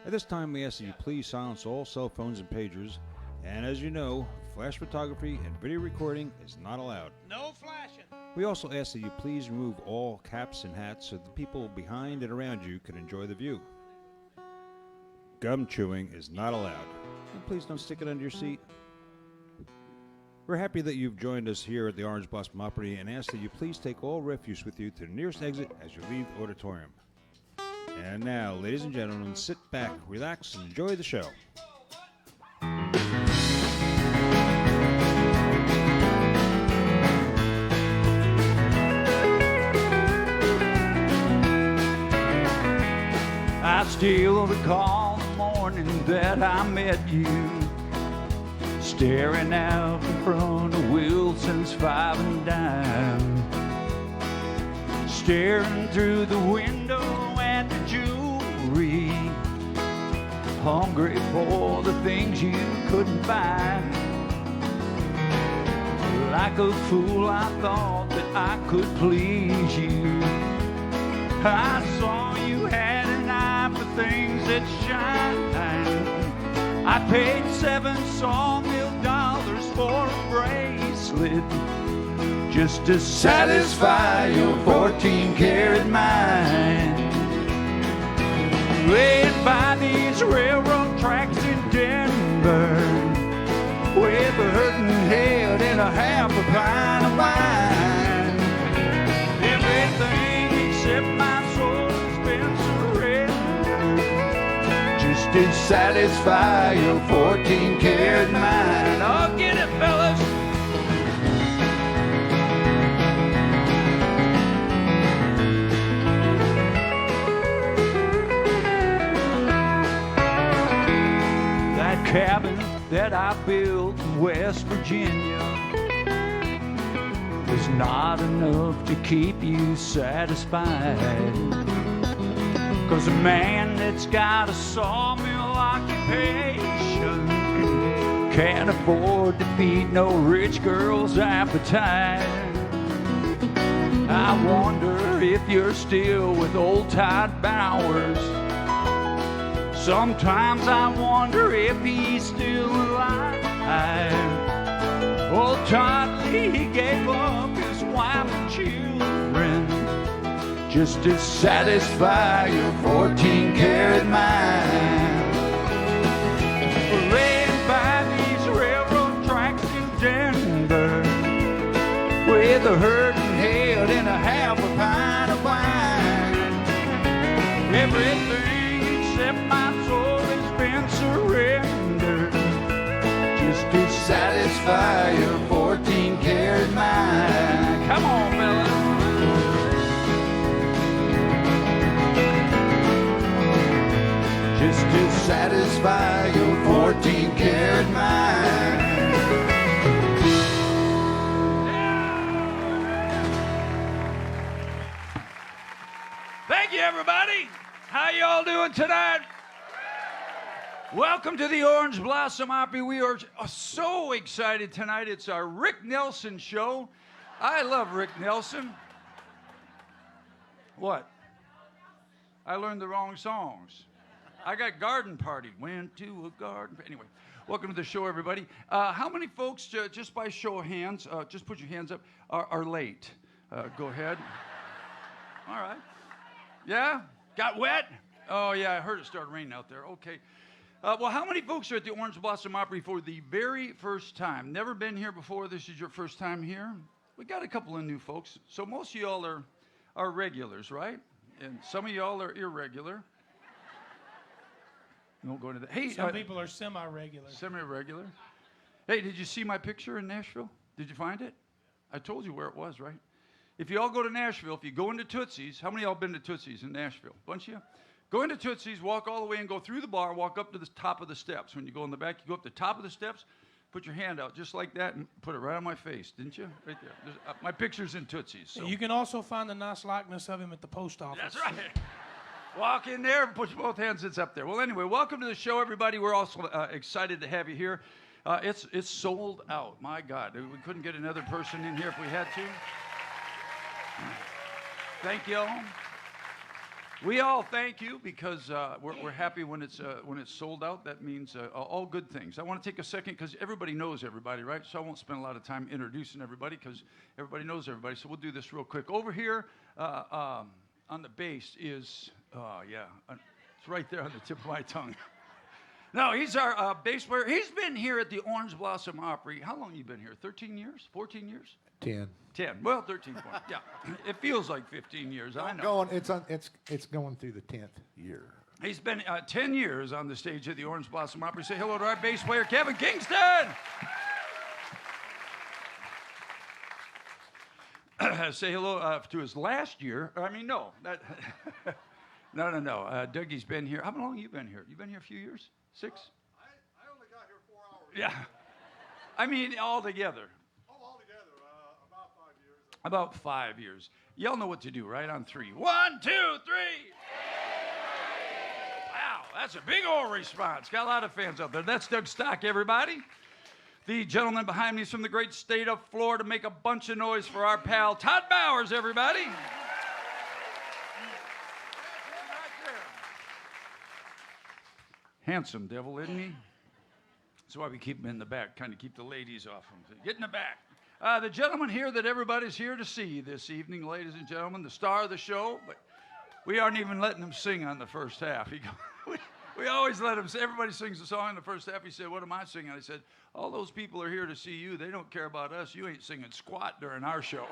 At this time, we ask that you please silence all cell phones and pagers, and as you know, flash photography and video recording is not allowed. No flashing. We also ask that you please remove all caps and hats so the people behind and around you can enjoy the view. Gum chewing is not allowed. And please don't stick it under your seat. We're happy that you've joined us here at the Orange Blossom Opry and ask that you please take all refuse with you to the nearest exit as you leave the auditorium. And now, ladies and gentlemen, sit back, relax, and enjoy the show. I still recall the morning that I met you, staring out in front of Wilson's Five and Dime, staring through the window at the jewelry, hungry for the things you couldn't buy. Like a fool, I thought that I could please you. I saw you had an eye for things that shine. I paid $7 sawmill for a bracelet just to satisfy your 14-karat mind. Laid by these railroad tracks in Denver, with a hurting head and a half a pint of wine. Everything except my soul has been surrendered just to satisfy your 14-karat mind. Oh, get it, fellas! That cabin that I built in West Virginia was not enough to keep you satisfied. 'Cause a man that's got a sawmill occupation can't afford to feed no rich girl's appetite. I wonder if you're still with old Todd Bowers. Sometimes I wonder if he's still alive. Old Todd Lee gave up his wife and children just to satisfy your 14-karat mind. Laid by these railroad tracks in Denver, with a hurting head and a half a pint of wine. Everything except my soul has been surrendered just to satisfy your 14-karat mind. Come on, fellas. Just to satisfy your 14-karat mind. Thank you, everybody. How y'all doing tonight? Welcome to the Orange Blossom Opry. We are so excited tonight. It's our Rick Nelson show. I love Rick Nelson. What? I learned the wrong songs. I got Garden Party. Went to a garden. Anyway, welcome to the show, everybody. How many folks, just by show of hands, just put your hands up, are late? Go ahead. All right. Yeah? Got wet? Oh, yeah, I heard it started raining out there. Okay. Well, how many folks are at the Orange Blossom Opry for the very first time? Never been here before? This is your first time here? We got a couple of new folks. So most of y'all are regulars, right? And some of y'all are irregular. We won't go into that. Hey, some people are semi-regular. Semi-regular. Hey, did you see my picture in Nashville? Did you find it? I told you where it was, right? If you all go to Nashville, if you go into Tootsie's, how many of y'all been to Tootsie's in Nashville? Bunch of you? Go into Tootsie's, walk all the way and go through the bar, walk up to the top of the steps. When you go in the back, you go up to the top of the steps, put your hand out just like that and put it right on my face, didn't you? Right there. My picture's in Tootsie's. So. You can also find a nice likeness of him at the post office. That's right. Walk in there and put both hands, it's up there. Well, anyway, welcome to the show, everybody. We're also excited to have you here. It's sold out. My God, we couldn't get another person in here if we had to. Thank you all. We all thank you because we're happy when it's sold out. That means all good things. I want to take a second because everybody knows everybody, right? So I won't spend a lot of time introducing everybody because everybody knows everybody. So we'll do this real quick. Over here on the bass is, it's right there on the tip of my tongue. No, he's our bass player. He's been here at the Orange Blossom Opry. How long you been here? 13 years? 14 years? 10. 10. Well, 13 point. Yeah. It feels like 15 years. I know. It's going through the 10th year. He's been 10 years on the stage at the Orange Blossom Opry. Say hello to our bass player, Kevin Kingston. Say hello to his last year. I mean, no. No. Dougie's been here. How long have you been here? You been here a few years? 6? I only got here 4 hours. Yeah. I mean, all together. About 5 years. About 5 years. Y'all know what to do, right? On 3. 1, 2, 3. Wow, that's a big old response. Got a lot of fans out there. That's Doug Stock, everybody. The gentleman behind me is from the great state of Florida. Make a bunch of noise for our pal, Todd Bowers, everybody. Handsome devil, isn't he? That's why we keep him in the back, kind of keep the ladies off him. Get in the back. The gentleman here that everybody's here to see this evening, ladies and gentlemen, the star of the show, but we aren't even letting him sing on the first half. We always let him, everybody sings a song in the first half. He said, what am I singing? I said, all those people are here to see you. They don't care about us. You ain't singing squat during our show.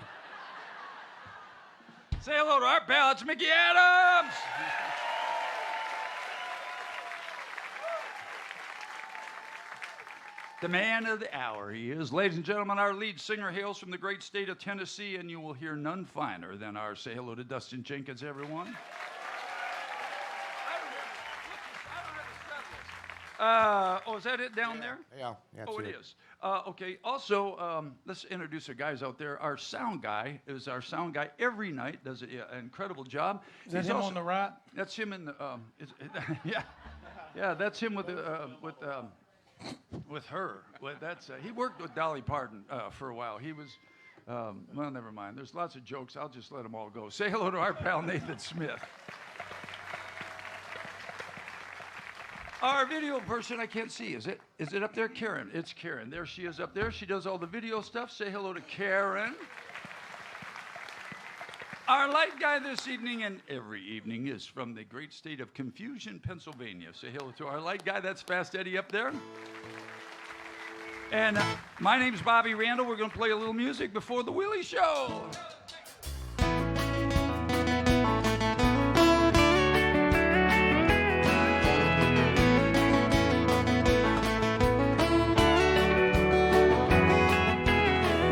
Say hello to our pal, it's Mickey Adams. The man of the hour he is. Ladies and gentlemen, our lead singer hails from the great state of Tennessee, and you will hear none finer than our say hello to Dustin Jenkins, everyone. Is that it down there? Yeah, that's it is. Okay, also, let's introduce the guys out there. Our sound guy is our sound guy every night, does an incredible job. Is that him on the right? That's him in the, yeah, that's him with her. He worked with Dolly Parton for a while. He was, well, never mind. There's lots of jokes. I'll just let them all go. Say hello to our pal, Nathan Smith. Our video person, I can't see. Is it up there? Karen. It's Karen. There she is up there. She does all the video stuff. Say hello to Karen. Our light guy this evening and every evening is from the great state of Confusion, Pennsylvania. Say hello to our light guy. That's Fast Eddie up there. And my name's Bobby Randall. We're going to play a little music before the Willie Show.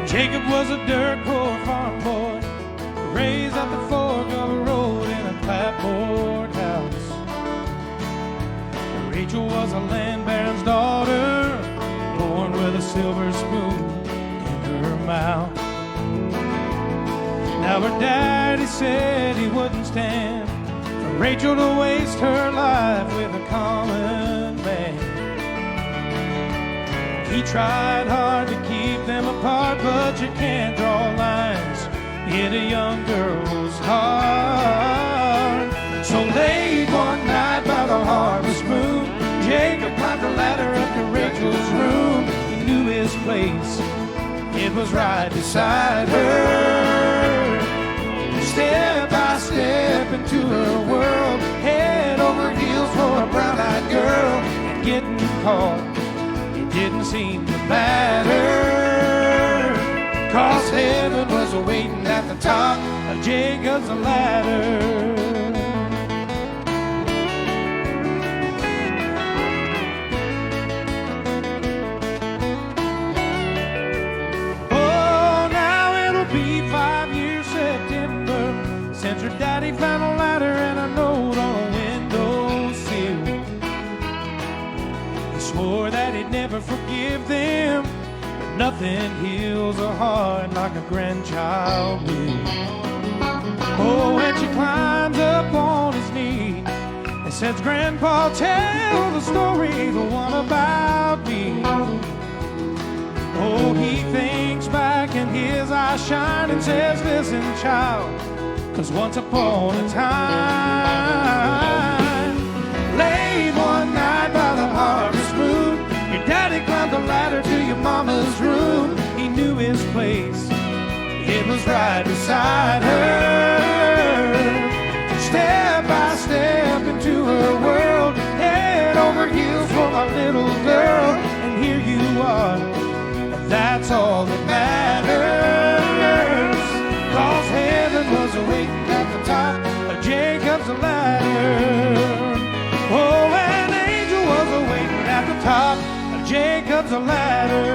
Jacob was a dirt poor farm boy, raised at the fork of a road in a clapboard house. Rachel was a land baron's daughter, born with a silver spoon in her mouth. Now her daddy said he wouldn't stand for Rachel to waste her life with a common man. He tried hard to keep them apart, but you can't draw lines in a young girl's heart. So late one night by the harvest moon, Jacob climbed the ladder up to Rachel's room. He knew his place, it was right beside her. Step by step into her world, head over heels for a brown-eyed girl, and getting caught didn't seem to matter, 'cause heaven was waiting at the top of Jacob's ladder. Oh, now it'll be 5 years September since her daddy found a ladder and a note on a windowsill. He swore that he'd never forgive them, but nothing heals a heart like a grandchild will. Oh, when she climbs up on his knee and says, Grandpa, tell the story, the one about me. Oh, he thinks back and his eyes shine and says, listen, child, 'cause once upon a time, late one night by the harvest moon, your daddy climbed the ladder to your mama's room. He knew his place, it was right beside her. Step by step into her world, head over heels for my little girl. And here you are, and that's all that matters. 'Cause heaven was waiting at the top of Jacob's ladder. Oh, an angel was waiting at the top of Jacob's ladder.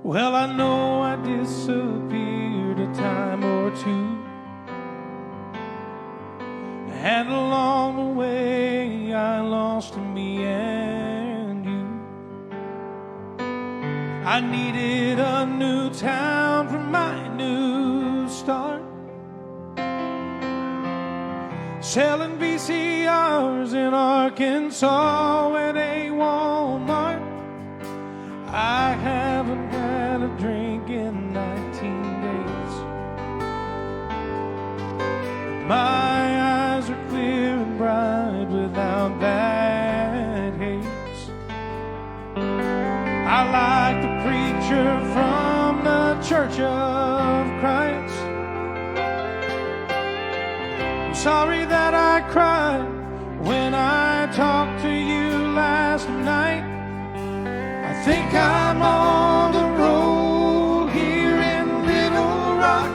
Well, I know I disappeared a time or two, and along the way I lost me and you. I needed a new town for my new start, selling VCRs in Arkansas at a Walmart. I haven't had a drink in 19 days. My eyes are clear and bright without that haze. I like the preacher from the Church of Christ. I'm sorry that I cried when I talked to you last night. I think I'm on the road here in Little Rock.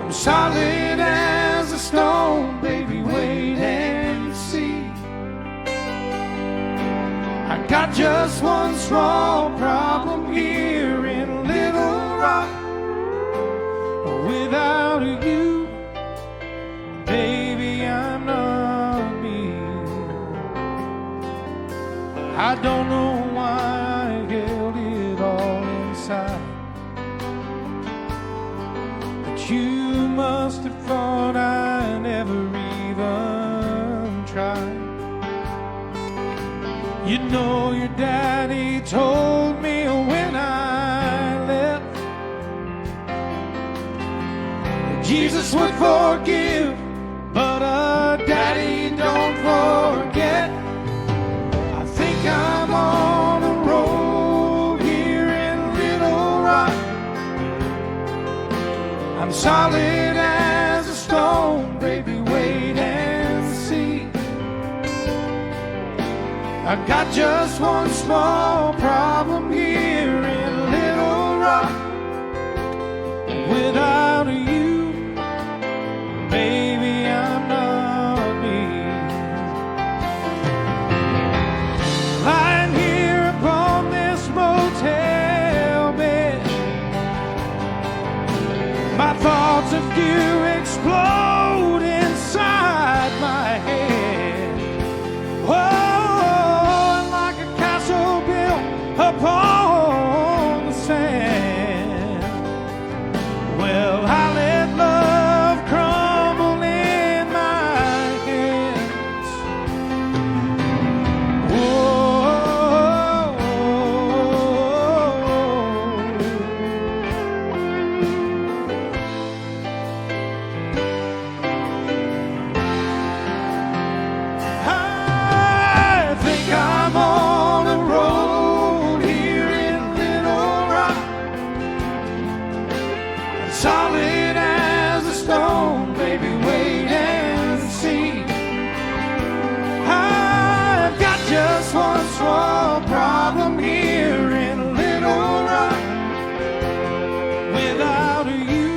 I'm solid as a stone, baby, wait and see. I got just one small problem here in Little Rock. Without you, baby, I'm not me. I don't know why I held it all inside, but you must have thought I never even tried. You know your daddy told me when I left that Jesus would forgive, but daddy don't forget. I'm on a road here in Little Rock. I'm solid as a stone, baby, wait and see. I got just one small problem here in Little Rock. Without you, baby, I'm not me. Lying here upon this motel bed, my thoughts of you explode inside my head. Oh, like a castle built upon the sand. Well, I let love crumble in my hands. I think I'm on a road here in Little Rock. I'm solid as a stone, baby, wait and see. I've got just one small problem here in Little Rock. Without you,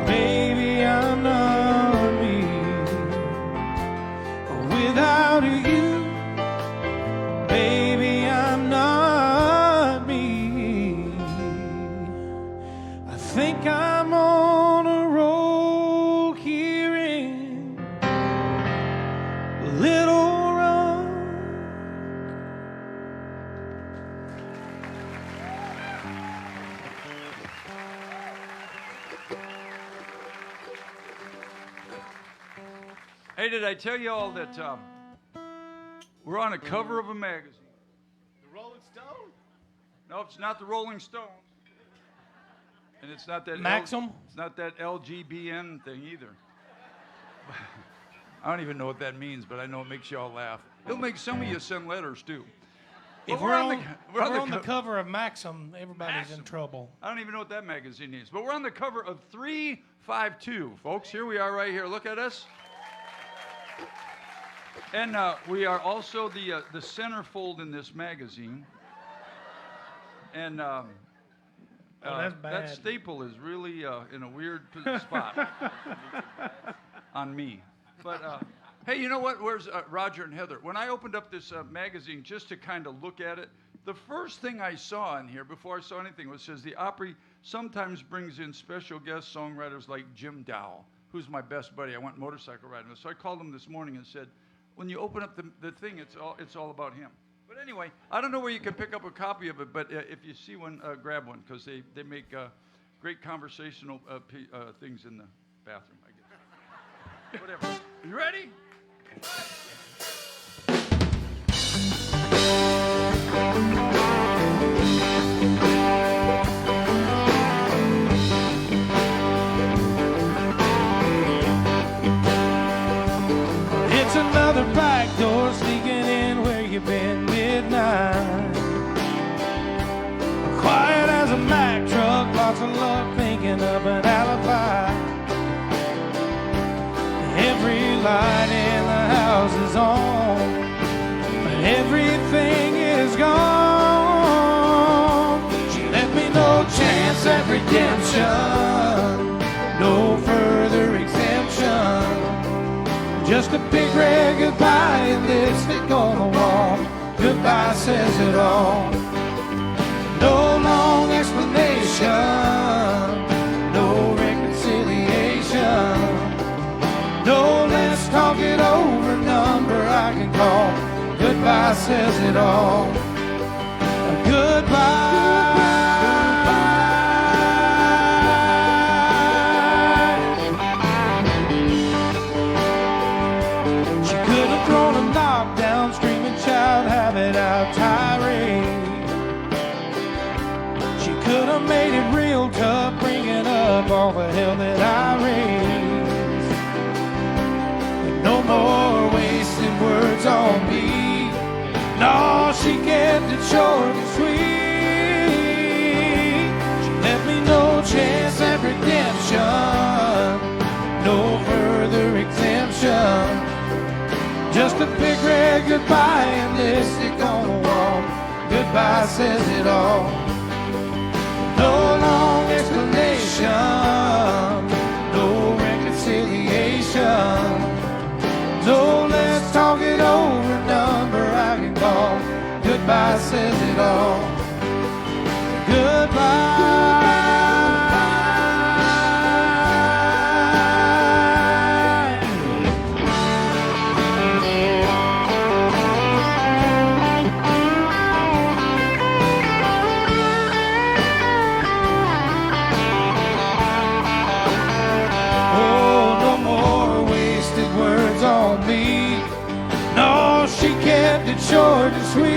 baby, I'm not me. Without you, baby, I'm not me. I think I'm on a roll here in Hey, did I tell you all that we're on a cover of a magazine? The Rolling Stone? No, it's not the Rolling Stones. And it's not that Maxim? It's not that LGBN thing either. I don't even know what that means, but I know it makes you all laugh. It'll make some of you send letters too. If But we're on the co- cover of Maxim, everybody's Maxim. in trouble. I don't even know what that magazine is, but we're on the cover of 352, folks. Here we are right here. Look at us. And we are also the centerfold in this magazine. And that's bad. that staple is really in a weird spot on me. But hey, you know what? Where's Roger and Heather? When I opened up this magazine just to kind of look at it, the first thing I saw in here before I saw anything was says the Opry sometimes brings in special guest songwriters like Jim Dowell, who's my best buddy. I went motorcycle riding with. So I called him this morning and said, when you open up the thing, it's all about him. But anyway, I don't know where you can pick up a copy of it, but if you see one, grab one, because they make great conversational things in the bathroom, I guess. Whatever. You ready? It's another back door sneaking in where you've been midnight. Quiet as a Mack truck, lots of luck thinking of an alibi. Every light in the house is on, but everything is gone. She left me no chance at redemption, no further exemption. Just a big red goodbye and lipstick on the wall. Goodbye says it all. No long explanation, no reconciliation. No, let's talk it over, number I can call. Goodbye says it all. Goodbye. She could have thrown a knockdown, screaming child, have it out tirade. She could have made it real tough, bringing up all the hell that I raised. No more wasted words on me. No, she kept it short and sweet. She left me no chance at redemption, no further exemption. Just a big red goodbye and lipstick on the wall. Goodbye says it all. No long explanation, no reconciliation. So let's talk it over, number I can call. Goodbye says it all. Goodbye. Oh, no more wasted words on me. No, she kept it short and sweet.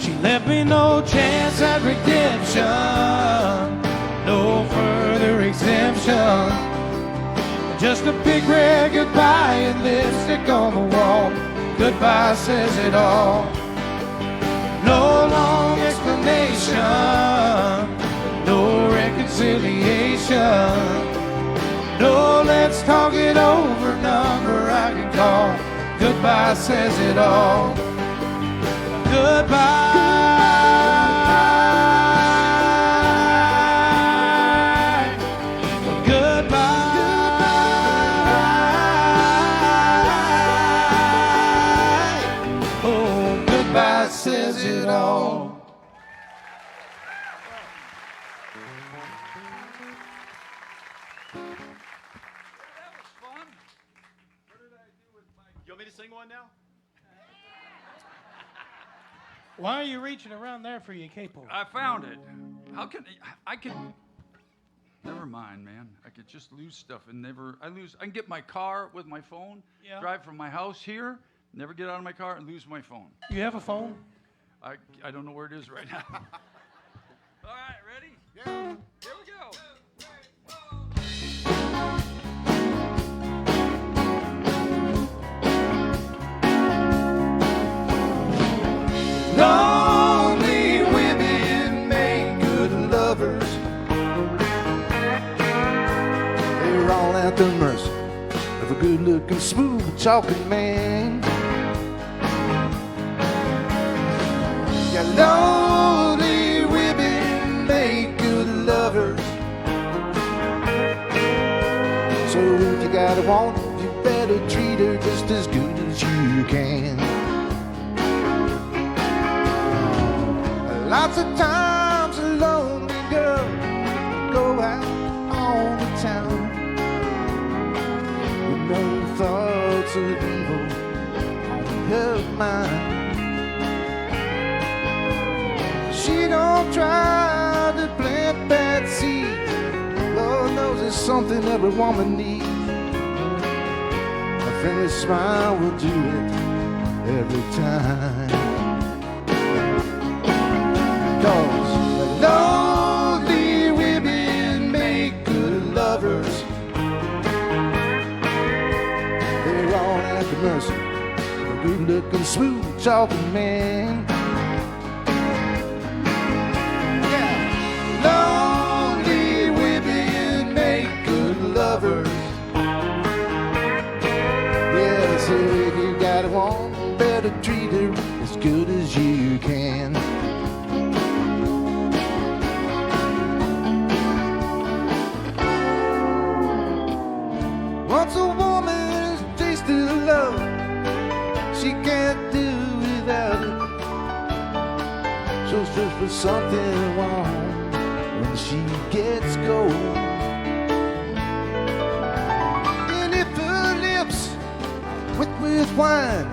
She left me no chance at redemption, no further exemption. Just a big red goodbye and lipstick on the wall. Goodbye says it all. No long explanation, no reconciliation. No, let's talk it over, number I can call. Goodbye says it all. Goodbye. Goodbye. Oh, goodbye says it all. That was fun. What did I do with my... You want me to sing one now? Why are you reaching around there for your capo? I found it. How can I could? Never mind, man. I could just lose stuff and never. I can get my car with my phone. Yeah. Drive from my house here. Never get out of my car and lose my phone. You have a phone? I don't know where it is right now. All right, ready? Yeah. Here we go. Lonely women make good lovers. They're all at the mercy of a good-looking, smooth-talking man. Yeah, lonely women make good lovers. So if you got a woman, you better treat her just as good as you can. Lots of times a lonely girl go out on the town with no thoughts of evil on her mind. She don't try to plant bad seeds. Lord knows it's something every woman needs. A friendly smile will do it every time. 'Cause lonely women make good lovers. They're all at the mercy of a good-looking, smooth-talking man. Yeah, lonely women make good lovers. Yeah, so if you got a woman, better treat her as good as you can. Once a woman's tasted love, she can't do without it. She'll search for something wrong when she gets cold. And if her lips wet with wine,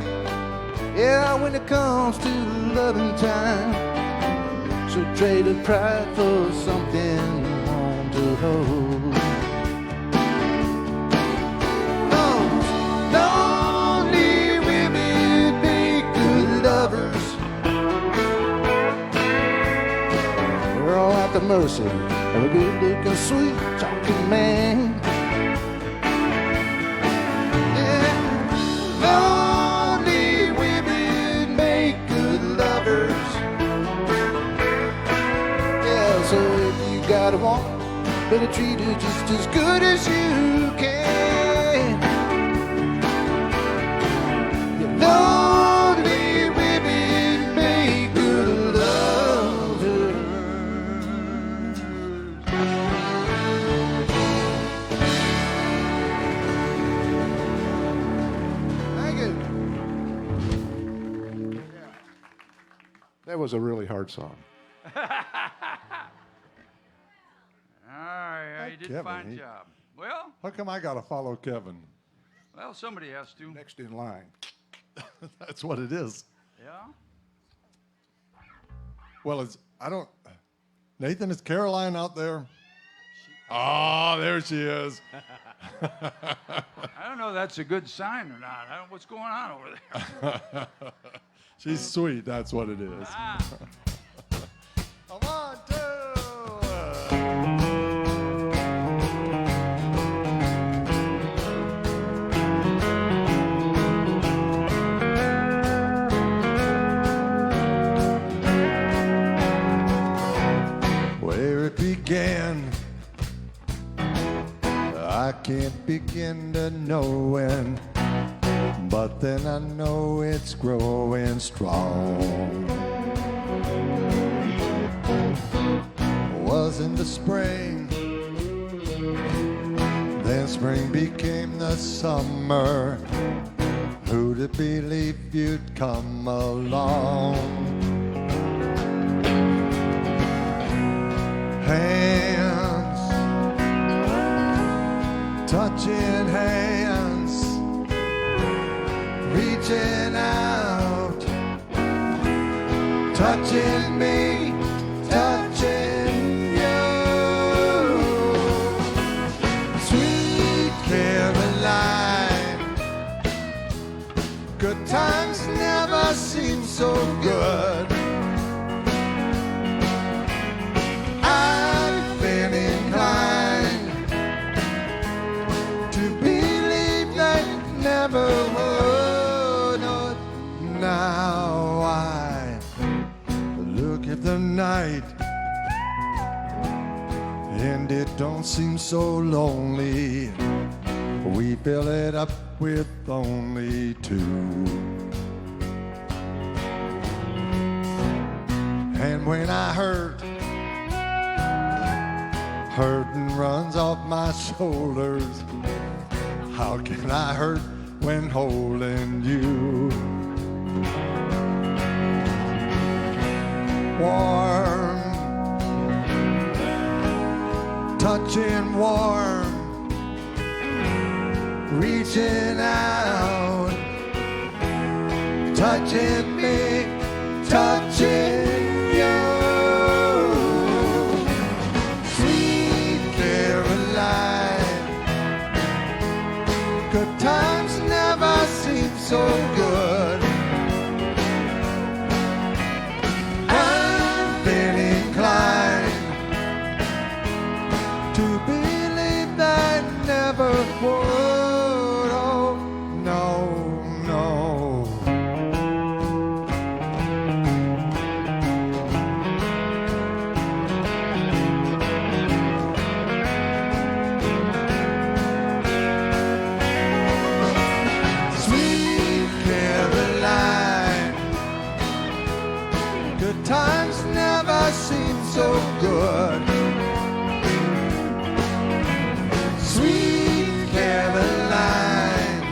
yeah, when it comes to loving time, she'll trade her pride for something on to hold. Lonely women make good lovers. They're all at the mercy of a good-looking, sweet-talking man. Yeah, lonely women make good lovers. Yeah, so if you got a woman, better treat her just as good as you can. Lonely women make good lovers. Thank you. That was a really hard song. All right, you did a Kevin, fine he- job. Well, How come I got to follow Kevin somebody has to. next in line? That's what it is. Yeah. Well, Nathan, is Caroline out there? Oh, there she is. I don't know if that's a good sign or not. I don't know what's going on over there. She's sweet, that's what it is. Ah. Come on, two. Where it began, I can't begin to know when, but then I know it's growing strong. Was in the spring, then spring became the summer. Who'd have believed you'd come along? Hands, touching hands, reaching out, touching me, touching and it don't seem so lonely. We fill it up with only two. And when I hurt, hurting runs off my shoulders. How can I hurt when holding you? Warm, touching warm, reaching out, touching me, touching you. Sweet Caroline, good times never seem so good. I've been inclined to believe that never would. Oh, no, no. Sweet Caroline, good times never seem so good. Sweet Caroline,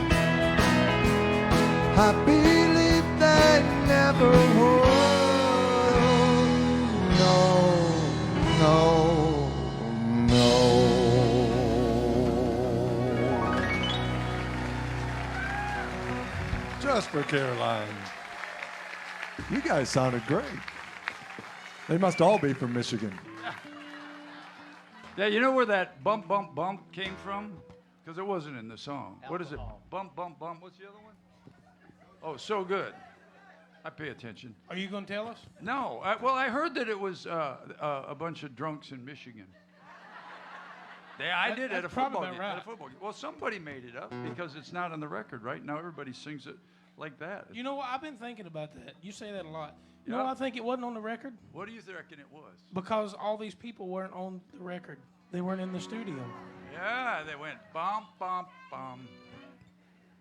I believe that never would. No, no, no. Just for Caroline. You guys sounded great. They must all be from Michigan. Yeah, you know where that bump, bump, bump came from? Because it wasn't in the song. What is it? Bump, bump, bump. What's the other one? Oh, so good. I pay attention. Are you going to tell us? No. Well, I heard that it was a bunch of drunks in Michigan. I did at a That's probably football about game. right. At a football game. Well, somebody made it up because it's not on the record, right? Now everybody sings it like that. You know what? I've been thinking about that. You say that a lot. You know Yeah. what I think it wasn't on the record? What do you reckon it was? Because all these people weren't on the record. They weren't in the studio. Yeah, they went bump, bump, bump.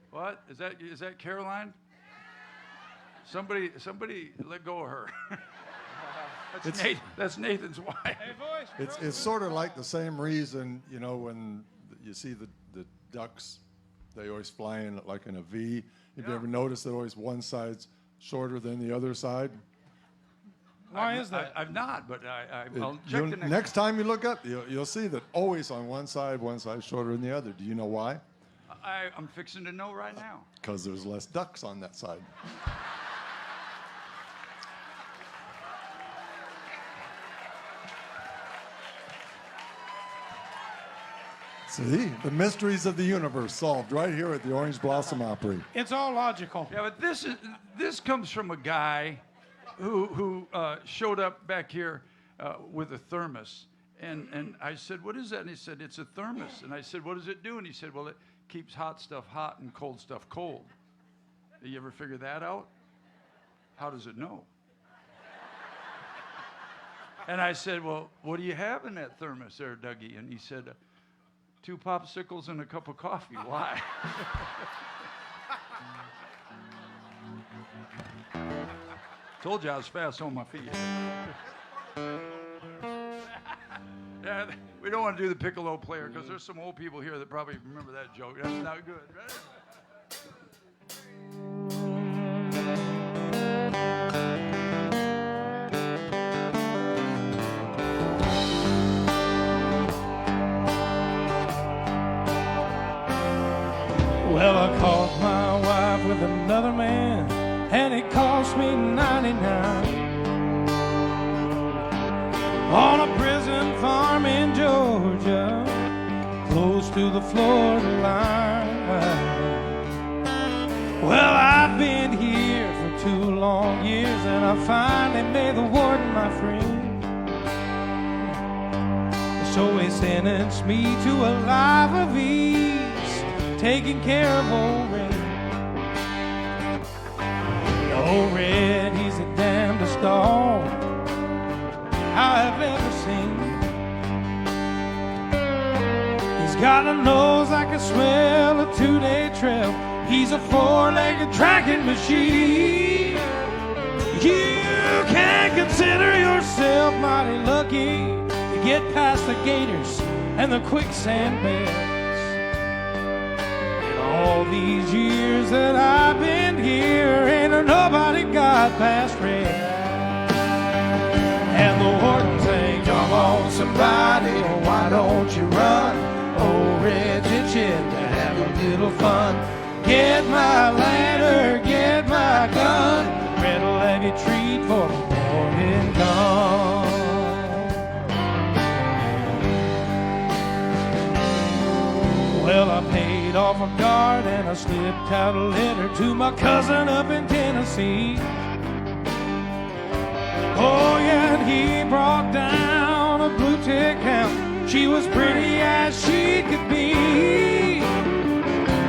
What? Is that Caroline? Somebody let go of her. That's Nathan's wife. Hey, voice. It's sort of like the same reason, you know, when you see the ducks, they always fly in like in a V. Have you ever noticed that always one side's shorter than the other side? Why is that? I've not, but I'll check the Next time you look up, you'll see that always on one side shorter than the other. Do you know why? I'm fixing to know right now. Because there's less ducks on that side. See, the mysteries of the universe solved right here at the Orange Blossom Opry. It's all logical. Yeah, but this comes from a guy who showed up back here with a thermos, and I said, "What is that?" And he said, "It's a thermos." And I said, "What does it do?" And he said, "Well, it keeps hot stuff hot and cold stuff cold." Did you ever figure that out? How does it know? And I said, "Well, what do you have in that thermos there, Dougie?" And he said, 2 popsicles and a cup of coffee. Why? Told you I was fast on my feet. Yeah, we don't want to do the piccolo player because there's some old people here that probably remember that joke. That's not good, right? Well, I caught my wife with another man, and it cost me 99 on a prison farm in Georgia, close to the Florida line. Well, I've been here for 2 long years, and I finally made the warden my friend. So he sentenced me to a life of ease, taking care of old Red. Old Red, he's the damnedest dog I've ever seen. He's got a nose I can smell a 2-day trail. He's a 4-legged tracking machine. You can consider yourself mighty lucky to get past the gators and the quicksand beds. In all these years that I've been here, ain't nobody got past red. And the warden saying, come on somebody, why don't you run? Oh, Red's itching to have a little fun. Get my lantern, get my gun. Red'll have you treat for the morning come. Well, I paid off a guard and I slipped out a letter to my cousin up in Tennessee. Oh yeah, and he brought down a blue tick hound. She was pretty as she could be.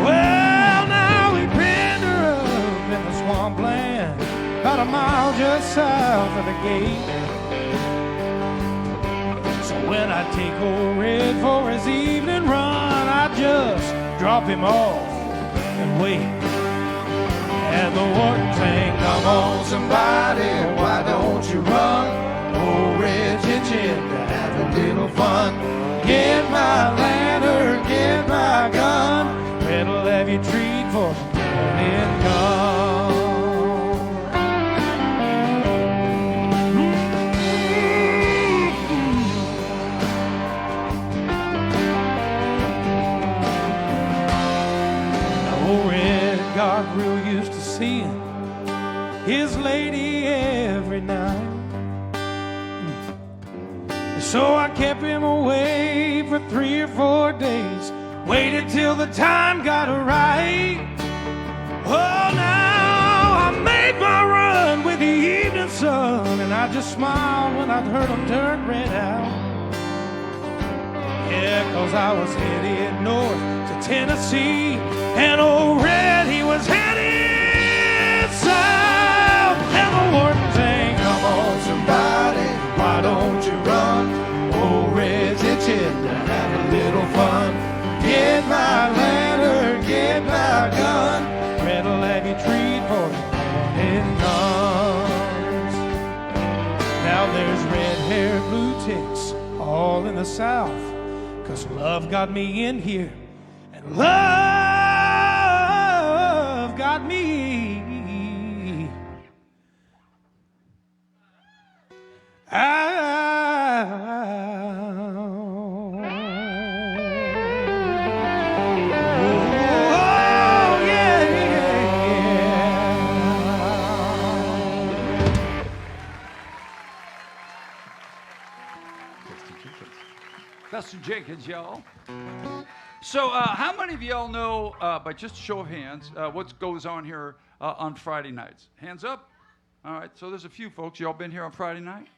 Well, now we pinned her up in the swampland, about a mile just south of the gate. So when I take old Red for his evening run, I just drop him off and wait. And the warden sang, come on somebody, why don't you run? Old Red's itching to have a little fun. Get my lantern, get my gun. Red'll have you treat for the morning come. Old Red got real used to seeing his lady every night. So I kept him away for 3 or 4 days. Waited till the time got right. Oh, now I made my run with the evening sun, and I just smiled when I heard him turn Red out. Yeah, 'cause I was headed north to Tennessee, and old Red, he was headed south. And the warden sang, come on somebody, why don't you run? Old Red's itching to have a little fun. Get my lantern, get my gun. Red'll have you treat for the morning comes. Now there's red-haired blue ticks all in the south, 'cause love got me in here, and love got me out. Dustin Jenkins, y'all. So, how many of y'all know, by just a show of hands, what goes on here on Friday nights? Hands up. All right, so there's a few folks. Y'all been here on Friday night?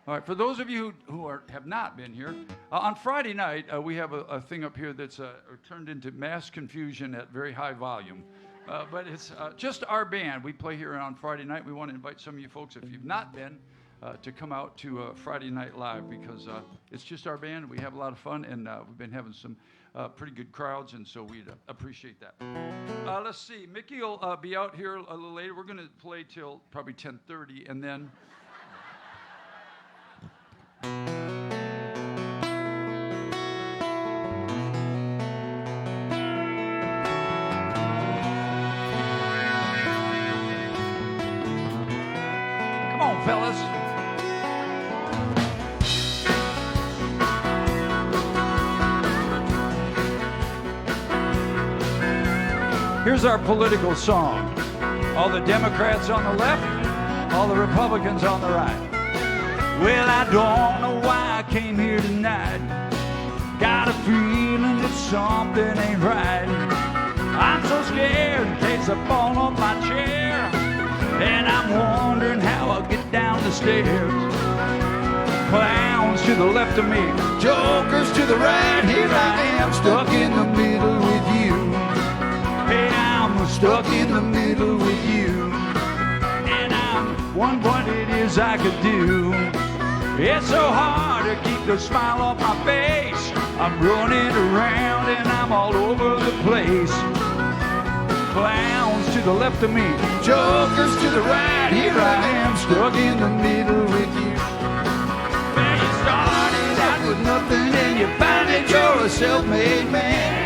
All right, for those of you who have not been here, on Friday night, we have a thing up here that's turned into mass confusion at very high volume. But it's just our band. We play here on Friday night. We want to invite some of you folks, if you've not been, to come out to Friday Night Live, because it's just our band. We have a lot of fun, and we've been having some pretty good crowds, and so we'd appreciate that. Let's see. Mickey will be out here a little later. We're going to play till probably 10:30, and then... Come on, fellas. Here's our political song. All the Democrats on the left, all the Republicans on the right. Well, I don't know why I came here tonight. Got a feeling that something ain't right. I'm so scared in case I fall off my chair, and I'm wondering how I'll get down the stairs. Clowns to the left of me, jokers to the right. Here I am, stuck in the middle with you. Hey, I'm stuck in the middle with you, and I'm wondering what it is I could do. It's so hard to keep the smile off my face. I'm running around and I'm all over the place. Clowns to the left of me, jokers to the right. Here I am, stuck in the middle with you. Well, you started out with nothing and you find that you're a self-made man.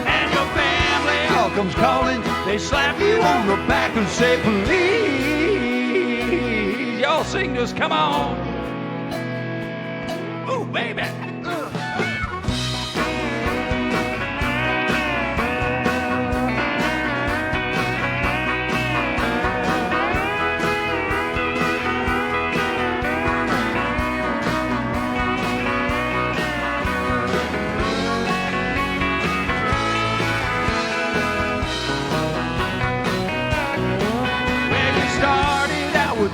And your family all comes calling. They slap you on the back and say, please. Y'all sing this, come on. Ooh, baby.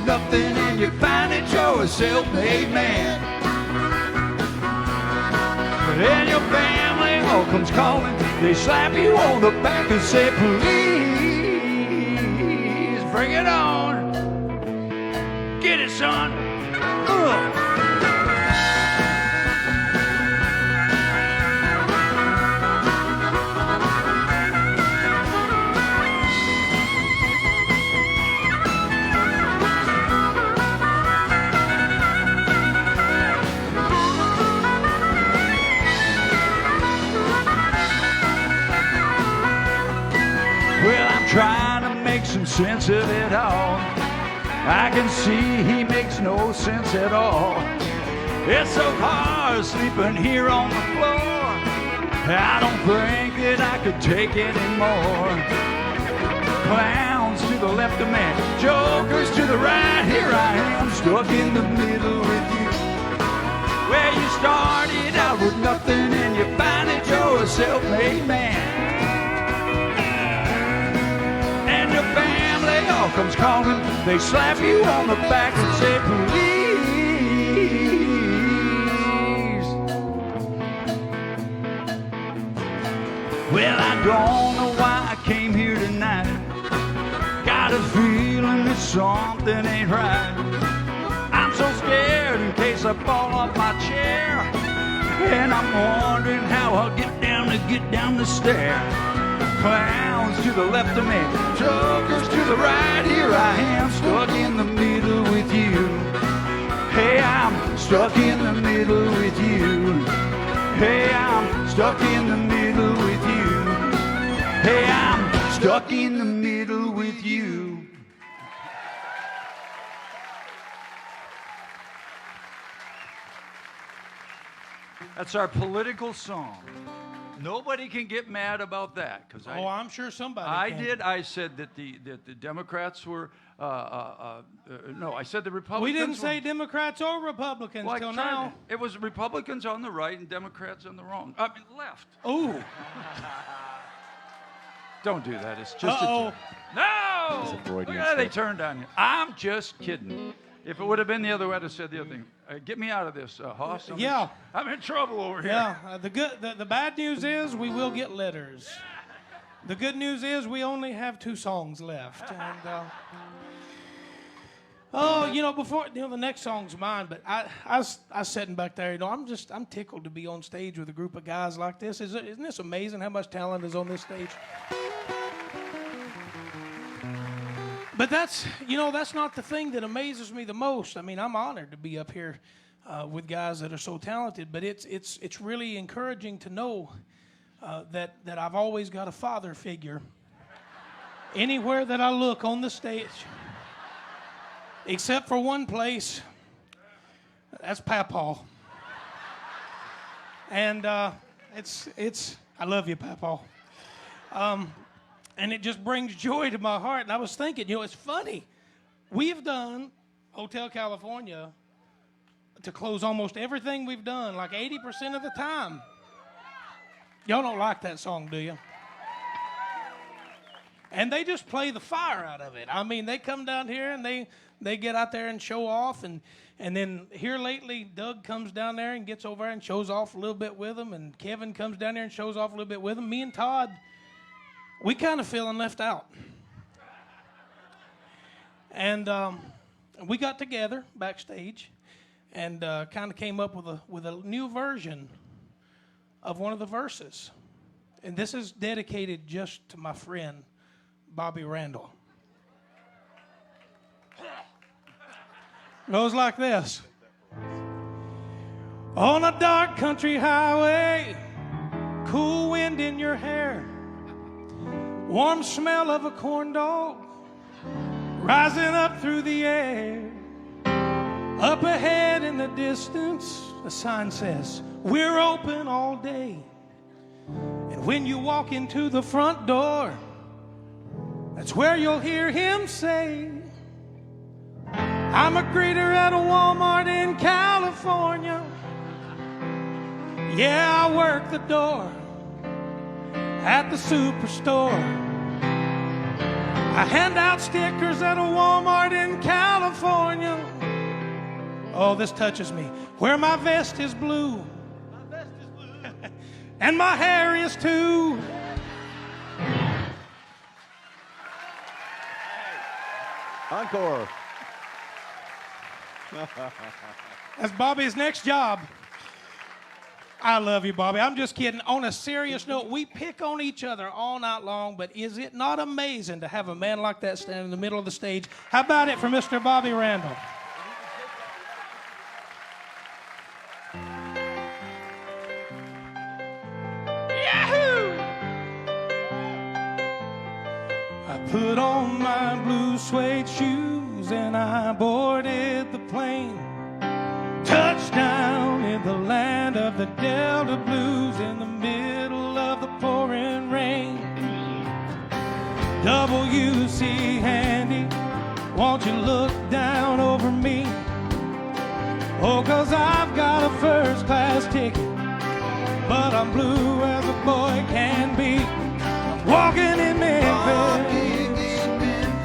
Nothing and you find that you're a self-made man. And your family all comes calling. They slap you on the back and say, please, bring it on. Get it, son. Trying to make some sense of it all. I can see he makes no sense at all. It's so hard sleeping here on the floor. I don't think that I could take it anymore. Clowns to the left of me, jokers to the right. Here I am, stuck in the middle with you. Where you started out with nothing and you find that you're a self-made man. Your family all comes calling. They slap you on the back and say, please. Well, I don't know why I came here tonight. Got a feeling that something ain't right. I'm so scared in case I fall off my chair. And I'm wondering how I'll get down the stair. Clowns to the left of me, jokers to the right. Here I am, stuck in the middle with you. Hey, I'm stuck in the middle with you. Hey, I'm stuck in the middle with you. Hey, I'm stuck in the middle with you. That's our political song. Nobody can get mad about that, because I'm sure somebody can. I said that the Democrats were. No, I said the Republicans. We didn't say Democrats or Republicans till now. It was Republicans on the right and Democrats on the left. Oh. Don't do that. It's just a joke. No. Look at how they turned on you. I'm just kidding. If it would have been the other way, I'd have said the other thing. Get me out of this, Hoss. I'm in trouble over here. Yeah. The bad news is we will get letters. The good news is we only have 2 songs left. And before the next song's mine, but I was sitting back there. I'm tickled to be on stage with a group of guys like this. Isn't this amazing how much talent is on this stage? But that's not the thing that amazes me the most. I mean, I'm honored to be up here with guys that are so talented, but it's really encouraging to know that I've always got a father figure anywhere that I look on the stage, except for one place. That's Papaw. And it's I love you, Papaw. And it just brings joy to my heart. And I was thinking, it's funny. We've done Hotel California to close almost everything we've done, like 80% of the time. Y'all don't like that song, do you? And they just play the fire out of it. I mean, they come down here and they get out there and show off. And then here lately, Doug comes down there and gets over and shows off a little bit with them. And Kevin comes down there and shows off a little bit with them. Me and Todd, we kind of feeling left out. And we got together backstage and kind of came up with a new version of one of the verses. And this is dedicated just to my friend, Bobby Randall. It goes like this. On a dark country highway, cool wind in your hair, warm smell of a corn dog rising up through the air. Up ahead in the distance, a sign says, we're open all day. And when you walk into the front door, that's where you'll hear him say, I'm a greeter at a Walmart in California. Yeah, I work the door at the superstore. I hand out stickers at a Walmart in California. Oh, this touches me. Where my vest is blue. My vest is blue. And my hair is too. Encore. That's Bobby's next job. I love you, Bobby. I'm just kidding. On a serious note, we pick on each other all night long, but is it not amazing to have a man like that stand in the middle of the stage? How about it for Mr. Bobby Randall? Yahoo! I put on my blue suede shoes and I boarded the plane. Touchdown in the land of the Delta Blues in the middle of the pouring rain. WC Handy, won't you look down over me? Oh, 'cause I've got a first class ticket, but I'm blue as a boy can be. I'm walking in Memphis,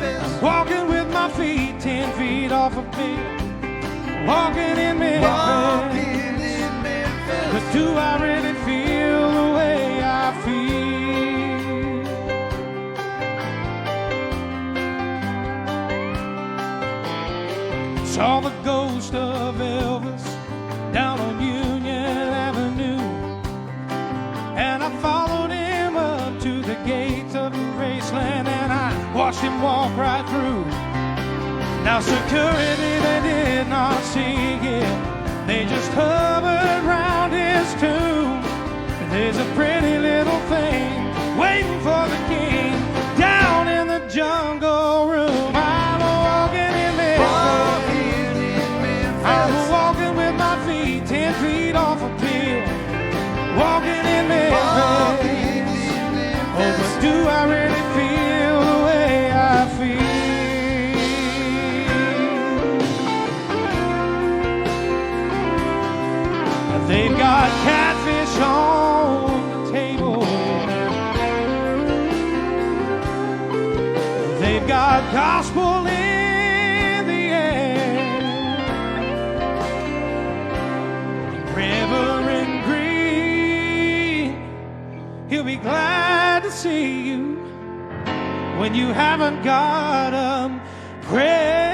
I'm walking with my feet 10 feet off a beat. Walking in Memphis, but do I really feel the way I feel? Saw the ghost of Elvis down on Union Avenue, and I followed him up to the gates of the Graceland, and I watched him walk right through. Now security, they did not see him. They just hovered round his tomb. And there's a pretty little thing waiting for the king down in the jungle room. I'm walking in Memphis. I'm walking with my feet 10 feet off a pill. Walking in Memphis. Oh, but do I really feel the way I feel? They've got catfish on the table. They've got gospel in the air. Reverend Green, he'll be glad to see you when you haven't got a prayer.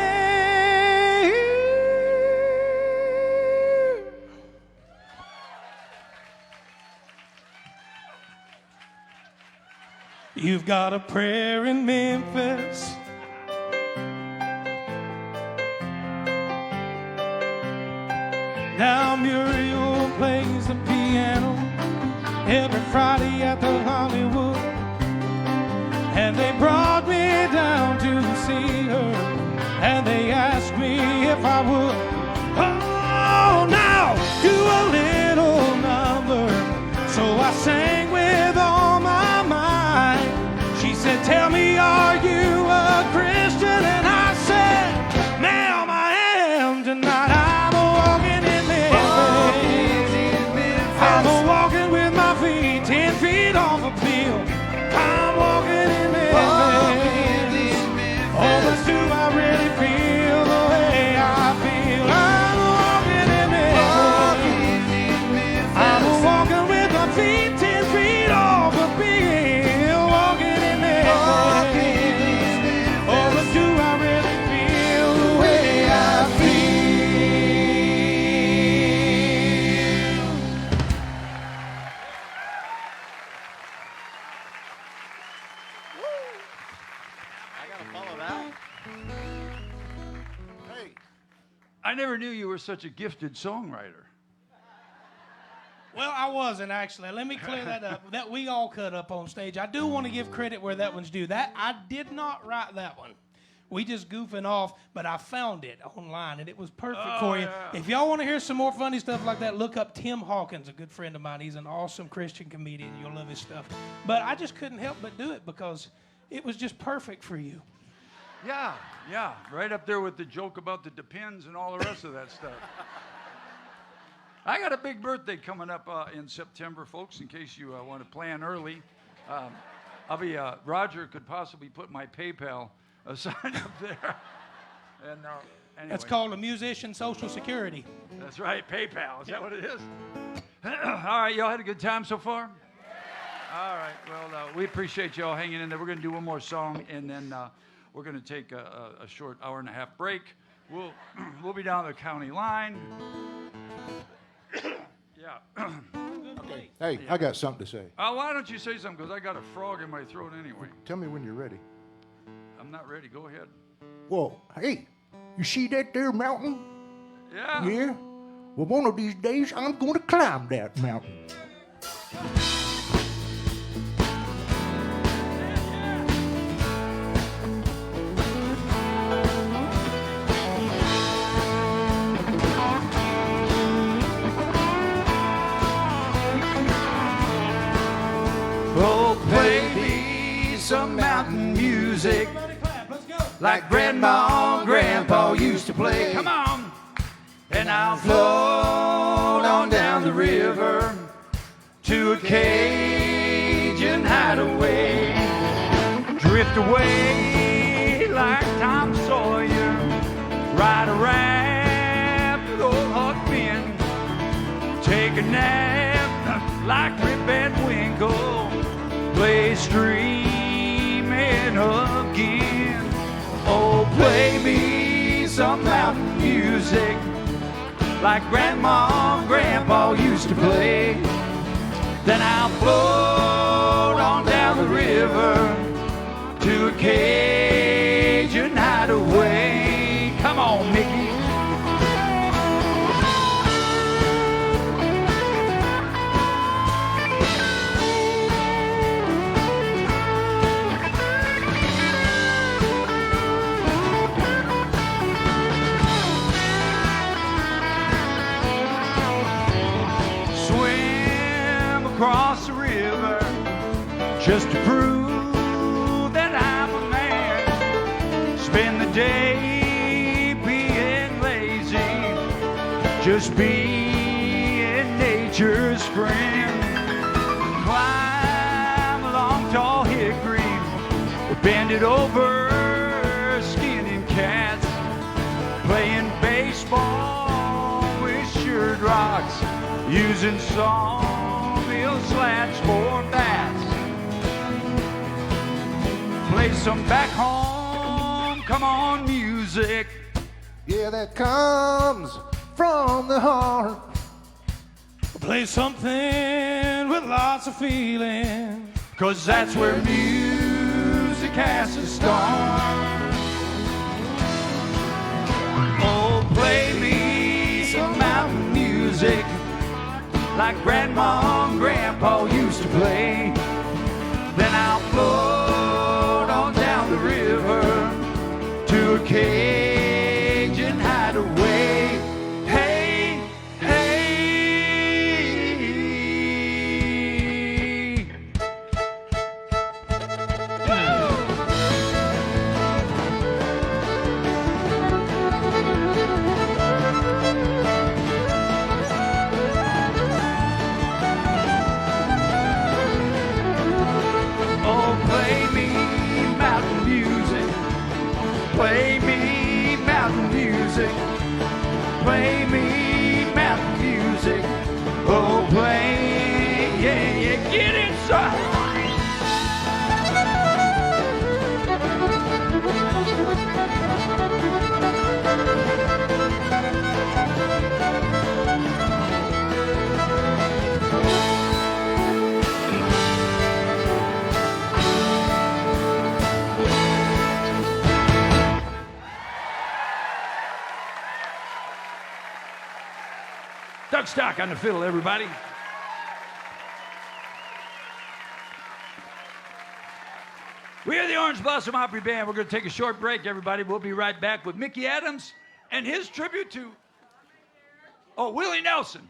You've got a prayer in Memphis. Now Muriel plays the piano every Friday at the Hollywood, and they brought me down to see her, and they asked me if I would. Oh, now do a little number. So I sang with all my might. She said, tell me, are you a Christian? And I said, ma'am, I am tonight. I'm walking in Memphis. I'm walking with my feet 10 feet off a pill. I'm walking in Memphis. Oh, but do I really feel the way I feel? never knew you were such a gifted songwriter. Well, I wasn't actually. Let me clear that up. That we all cut up on stage. I do want to give credit where that one's due. That I did not write that one. We just goofing off, but I found it online, and it was perfect for you. Yeah. If y'all want to hear some more funny stuff like that, look up Tim Hawkins, a good friend of mine. He's an awesome Christian comedian. You'll love his stuff. But I just couldn't help but do it because it was just perfect for you. Yeah, yeah. Right up there with the joke about the Depends and all the rest of that stuff. I got a big birthday coming up in September, folks, in case you want to plan early. I'll be, Roger could possibly put my PayPal sign up there. And anyway. That's called a musician Social Security. That's right, PayPal. Is that what it is? All right, y'all had a good time so far? All right, well, we appreciate y'all hanging in there. We're going to do one more song, and then we're going to take a short hour-and-a-half break. We'll be down the county line. Yeah. Okay. Hey, I got something to say. Why don't you say something? Because I got a frog in my throat anyway. Tell me when you're ready. I'm not ready. Go ahead. Well, hey, you see that there mountain? Yeah. Yeah? Well, one of these days, I'm going to climb that mountain. Oh, play me some mountain music like Grandma and Grandpa used to play. Come on. And I'll float on down the river to a Cajun hideaway. Drift away like Tom Sawyer. Ride a raft with old Huck Finn. Take a nap like Rip Van Winkle. Play streaming again. Oh, play me some mountain music like Grandma and Grandpa used to play. Then I'll float on down the river to a Cajun hideaway. Come on, Mickey. Across the river just to prove that I'm a man. Spend the day being lazy, just being nature's friend. Climb along tall hickory, bend it over, skinning cats, playing baseball with shirt rocks, using songs slats for bats. Play some back home, come on music. Yeah, that comes from the heart. Play something with lots of feeling, 'cause that's where music has to start. Oh, play me some mountain music like Grandma and Grandpa used to play. Then I'll float on down the river to a Cajun hideaway. Hey, hey. Play me Doug Stock on the fiddle, everybody. We are the Orange Blossom Opry Band. We're going to take a short break, everybody. We'll be right back with Mickey Adams and his tribute to, Willie Nelson.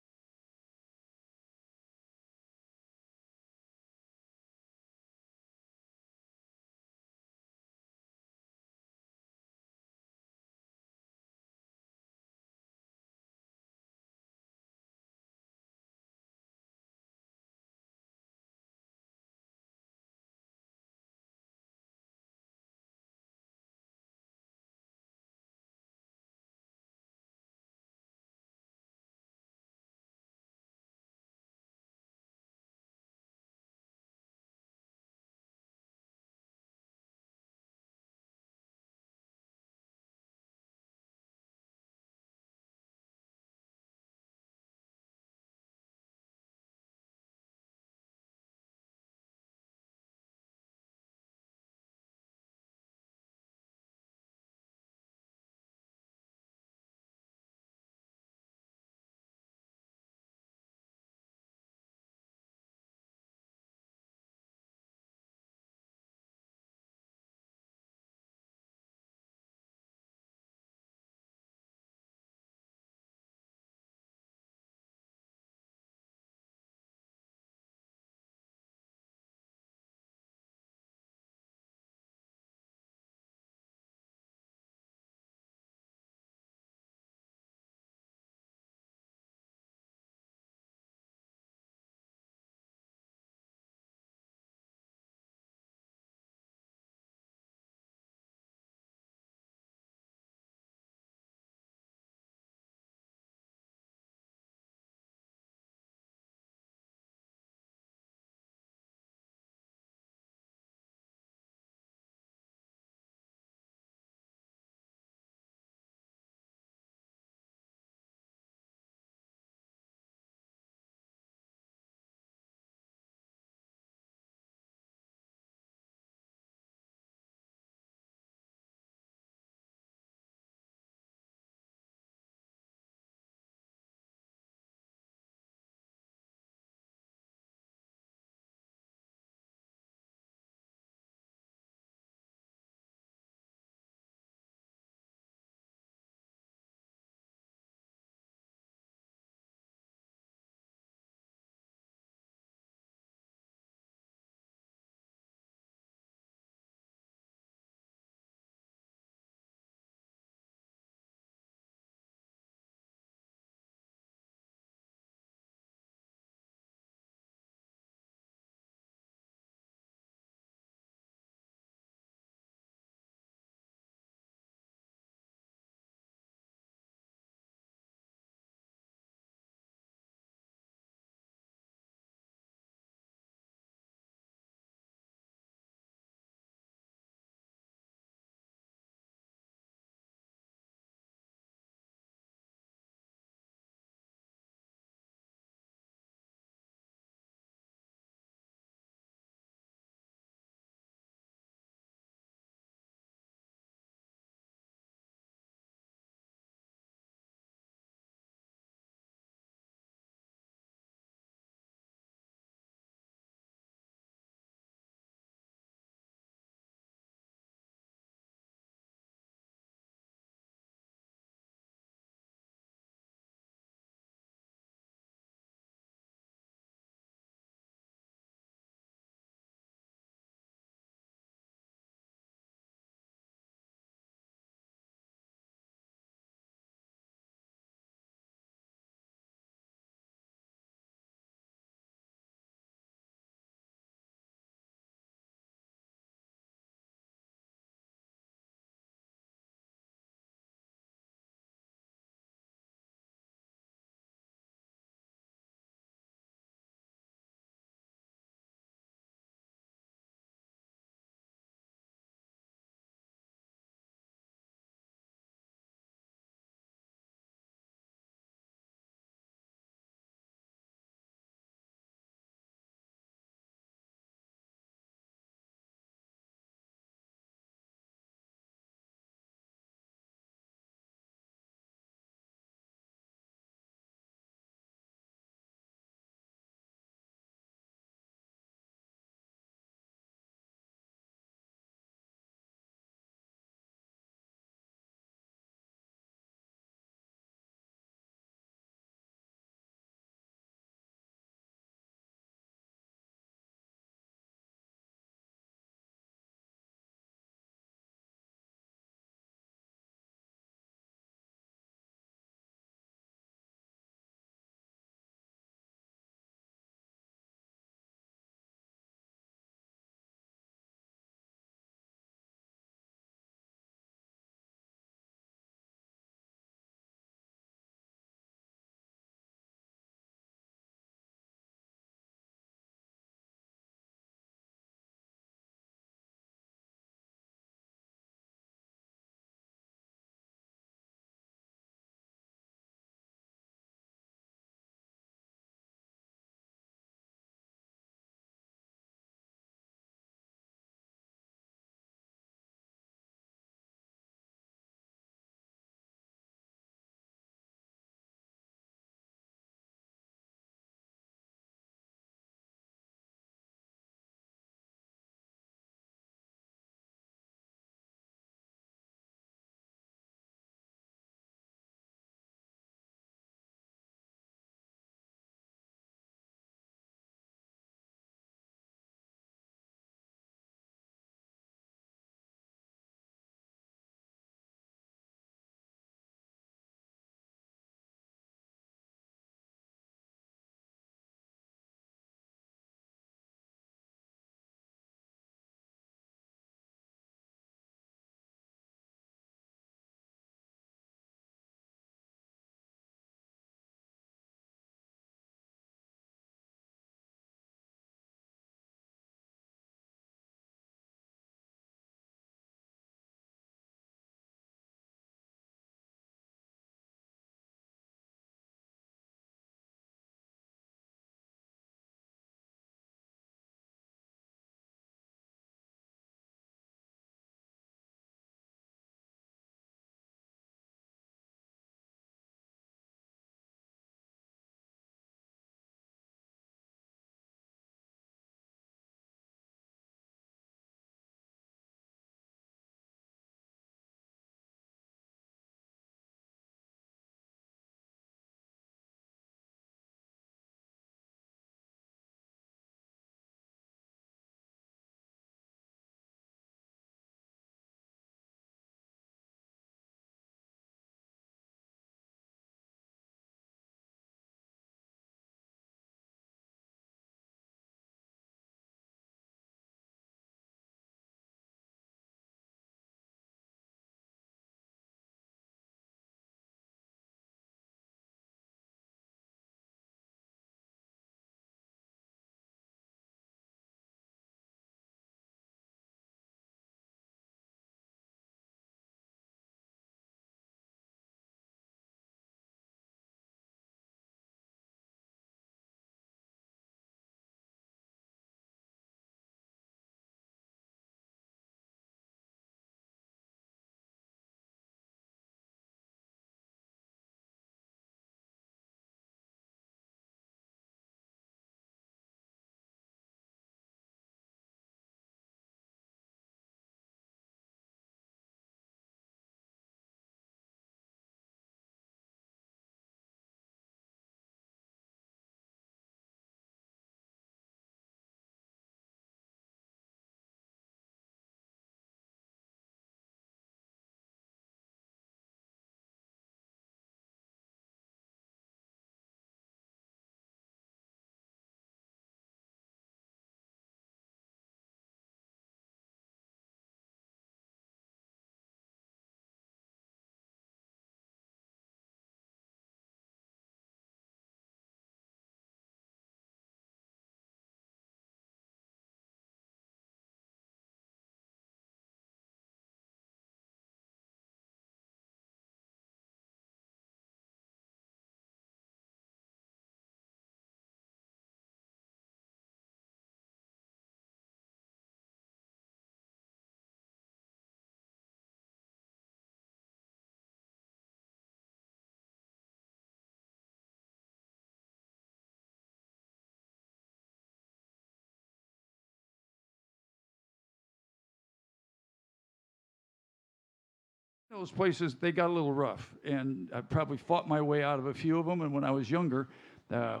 Those places, they got a little rough, and I probably fought my way out of a few of them, and when I was younger, I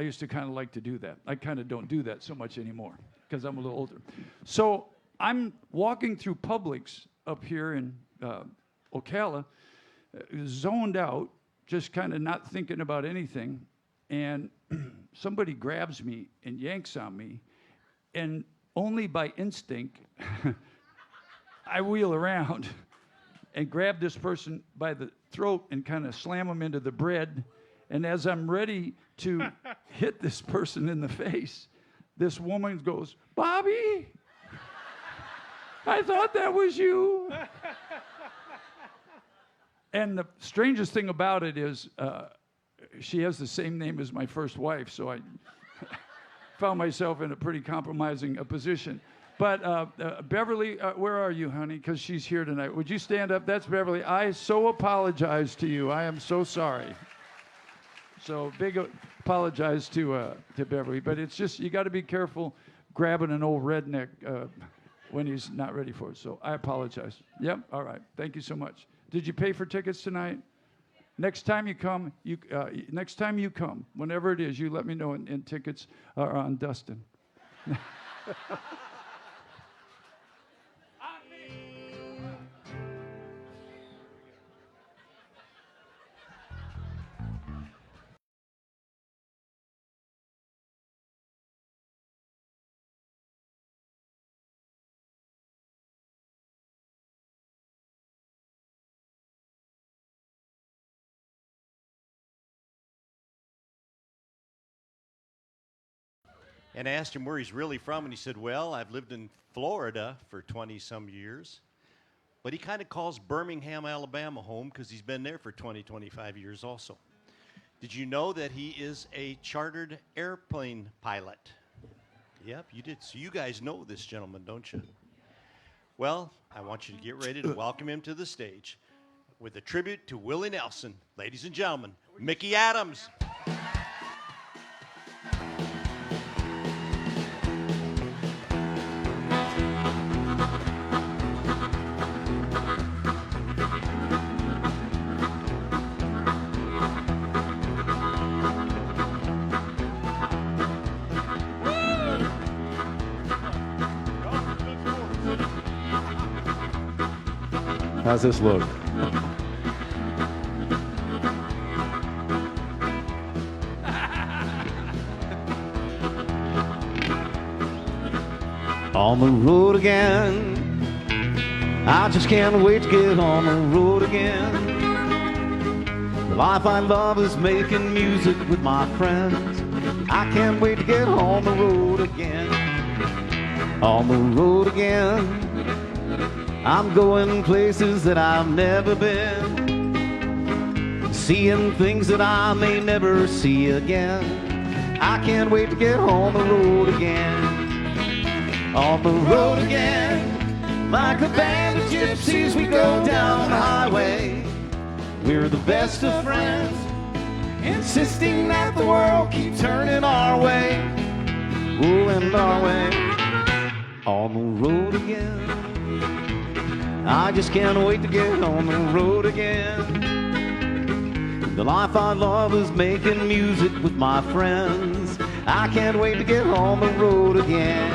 used to kind of like to do that. I kind of don't do that so much anymore because I'm a little older. So I'm walking through Publix up here in Ocala, zoned out, just kind of not thinking about anything, and somebody grabs me and yanks on me, and only by instinct, I wheel around and grab this person by the throat and kind of slam him into the bread. And as I'm ready to hit this person in the face, this woman goes, "Bobby, I thought that was you." And the strangest thing about it is she has the same name as my first wife, so I found myself in a pretty compromising position. But Beverly, where are you, honey? Because she's here tonight. Would you stand up? That's Beverly. I so apologize to you. I am so sorry. So big apologize to Beverly. But it's just, you got to be careful grabbing an old redneck when he's not ready for it. So I apologize. Yep. All right. Thank you so much. Did you pay for tickets tonight? Next time you come, whenever it is, you let me know, and tickets are on Dustin. And I asked him where he's really from, and he said, well, I've lived in Florida for 20-some years. But he kind of calls Birmingham, Alabama home because he's been there for 20, 25 years also. Did you know that he is a chartered airplane pilot? Yep, you did. So you guys know this gentleman, don't you? Well, I want you to get ready to welcome him to the stage with a tribute to Willie Nelson. Ladies and gentlemen, Mickey Adams. How's this look? On the road again. I just can't wait to get on the road again. The life I love is making music with my friends. I can't wait to get on the road again. On the road again. I'm going places that I've never been, seeing things that I may never see again. I can't wait to get on the road again. On the road again, like a band of gypsies, we go down the highway. We're the best of friends, insisting that the world keep turning our way. Rolling our way. On the road again. I just can't wait to get on the road again. The life I love is making music with my friends. I can't wait to get on the road again.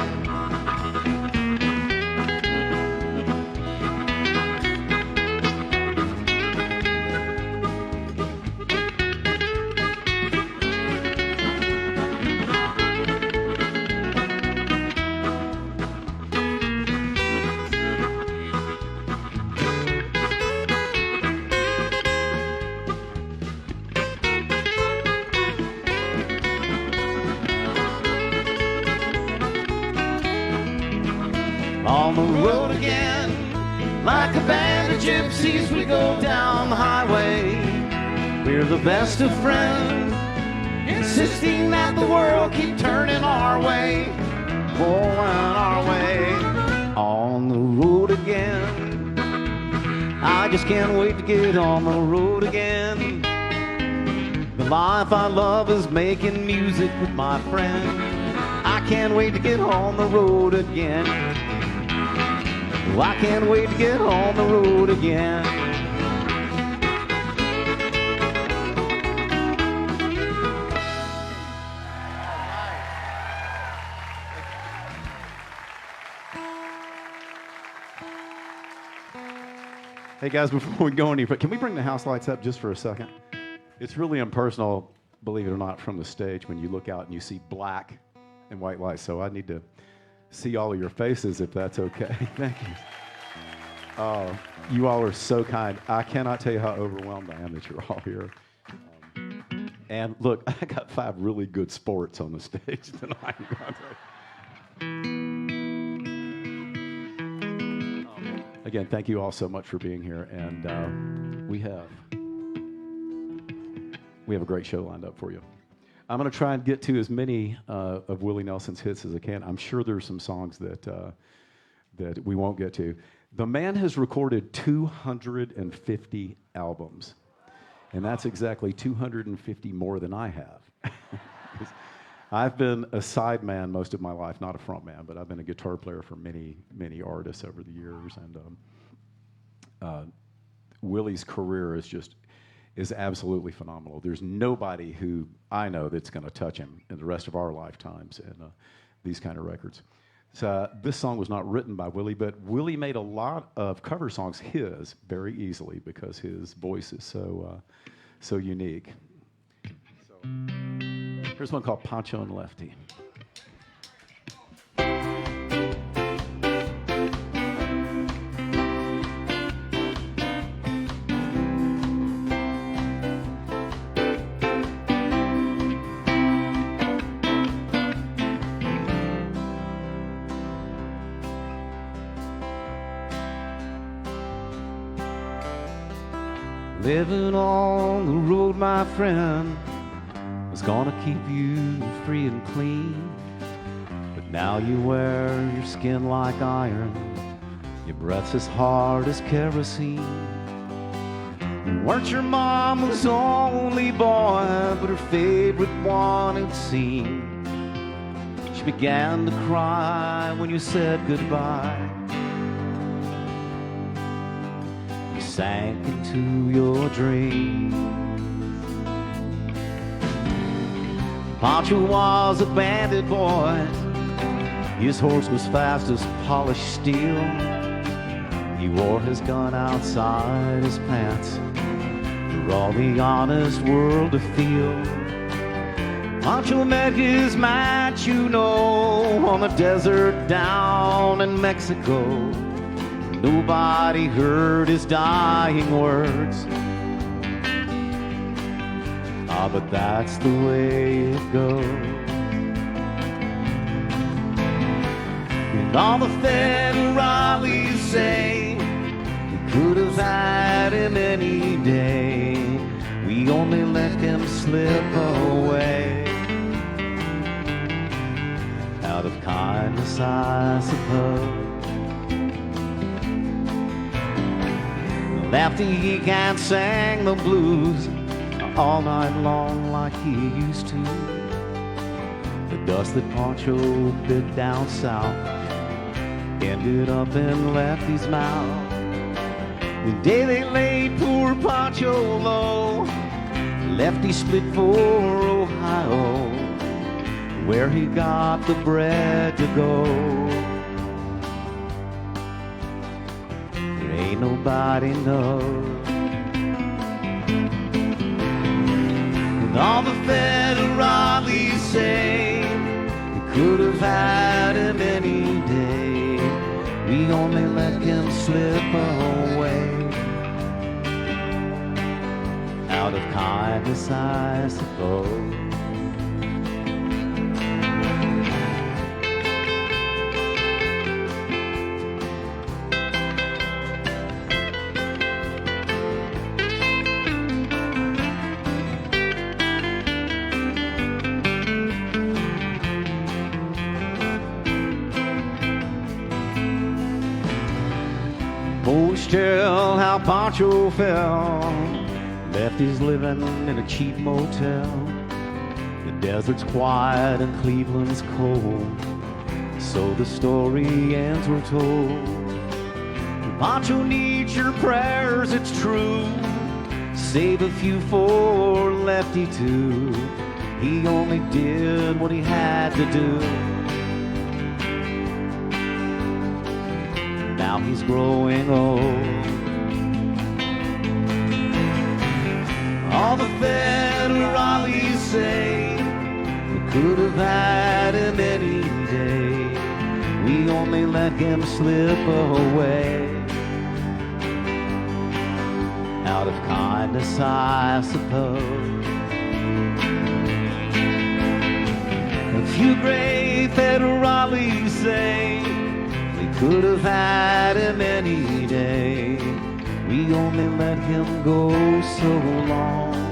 On the road again, like a band of gypsies, we go down the highway. We're the best of friends, insisting that the world keep turning our way. Going our way. On the road again. I just can't wait to get on the road again. The life I love is making music with my friends. I can't wait to get on the road again. I can't wait to get on the road again. Hey guys, before we go any further, can we bring the house lights up just for a second? It's really impersonal, believe it or not, from the stage when you look out and you see black and white lights. So I need to see all of your faces if that's okay. Thank you. Oh, you all are so kind. I cannot tell you how overwhelmed I am that you're all here. And look, I got 5 really good sports on the stage tonight. Again, thank you all so much for being here. And we have a great show lined up for you. I'm going to try and get to as many of Willie Nelson's hits as I can. I'm sure there's some songs that we won't get to. The man has recorded 250 albums, and that's exactly 250 more than I have. I've been a side man most of my life, not a front man, but I've been a guitar player for many, many artists over the years, and Willie's career is absolutely phenomenal. There's nobody who I know that's going to touch him in the rest of our lifetimes in these kind of records. So this song was not written by Willie, but Willie made a lot of cover songs his very easily because his voice is so unique. So here's one called Pancho and Lefty. Living on the road, my friend, was gonna keep you free and clean. But now you wear your skin like iron, your breath's as hard as kerosene. You weren't your mama's only boy, but her favorite one it seemed. She began to cry when you said goodbye. Sank into your dreams. Pancho was a bandit boy. His horse was fast as polished steel. He wore his gun outside his pants for all the honest world to feel. Pancho met his match, you know, on the desert down in Mexico. Nobody heard his dying words. Ah, but that's the way it goes. And all the federales say we could have had him any day. We only let him slip away. Out of kindness, I suppose. Lefty, he can't sing the blues all night long like he used to. The dust that Pancho bit down south ended up in Lefty's mouth. The day they laid poor Pancho low, Lefty split for Ohio, where he got the bread to go. Ain't nobody knows. And all the federales say we could have had him any day. We only let him slip away. Out of kindness, I suppose. Tell how Pancho fell. Lefty's living in a cheap motel. The desert's quiet and Cleveland's cold. So the story ends, we're told. Pancho needs your prayers, it's true. Save a few for Lefty too. He only did what he had to do. Now he's growing old. All the federales say we could have had him any day. We only let him slip away. Out of kindness, I suppose. A few great federales say we could have had him any day. We only let him go so long.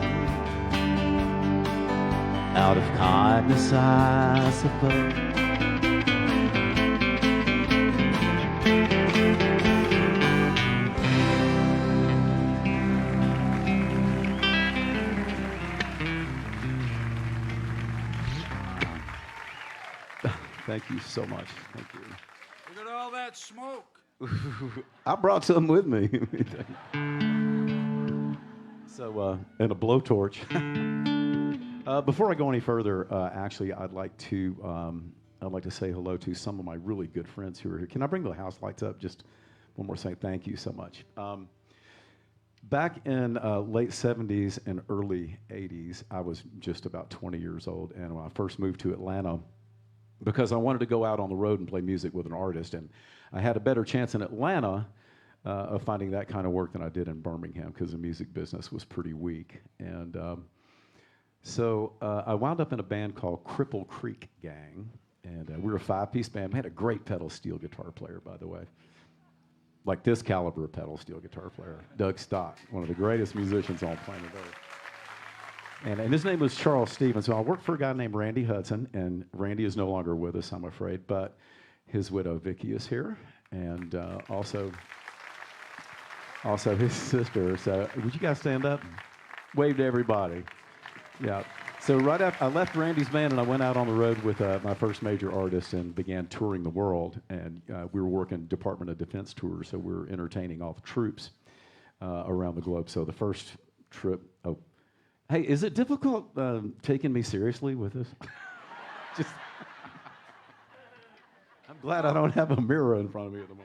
Out of kindness, I suppose. Thank you so much. Thank you. Look at all that smoke. I brought some with me. So, and a blowtorch. Before I go any further, actually, I'd like to say hello to some of my really good friends who are here. Can I bring the house lights up? Just one more second. Thank you so much. Back in late 70s and early 80s, I was just about 20 years old, and when I first moved to Atlanta, because I wanted to go out on the road and play music with an artist, and I had a better chance in Atlanta of finding that kind of work than I did in Birmingham because the music business was pretty weak. And so I wound up in a band called Cripple Creek Gang, and we were a 5-piece band. We had a great pedal steel guitar player, by the way, like this caliber pedal steel guitar player, Doug Stott, one of the greatest musicians on planet Earth. And his name was Charles Stevens. So I worked for a guy named Randy Hudson, and Randy is no longer with us, I'm afraid, but his widow, Vicki, is here, and also his sister. So would you guys stand up? Wave to everybody. Yeah. So right after I left Randy's band, and I went out on the road with my first major artist and began touring the world, and we were working Department of Defense tours, so we were entertaining all the troops around the globe. So the first trip, hey, is it difficult taking me seriously with this? Just, I'm glad I don't have a mirror in front of me at the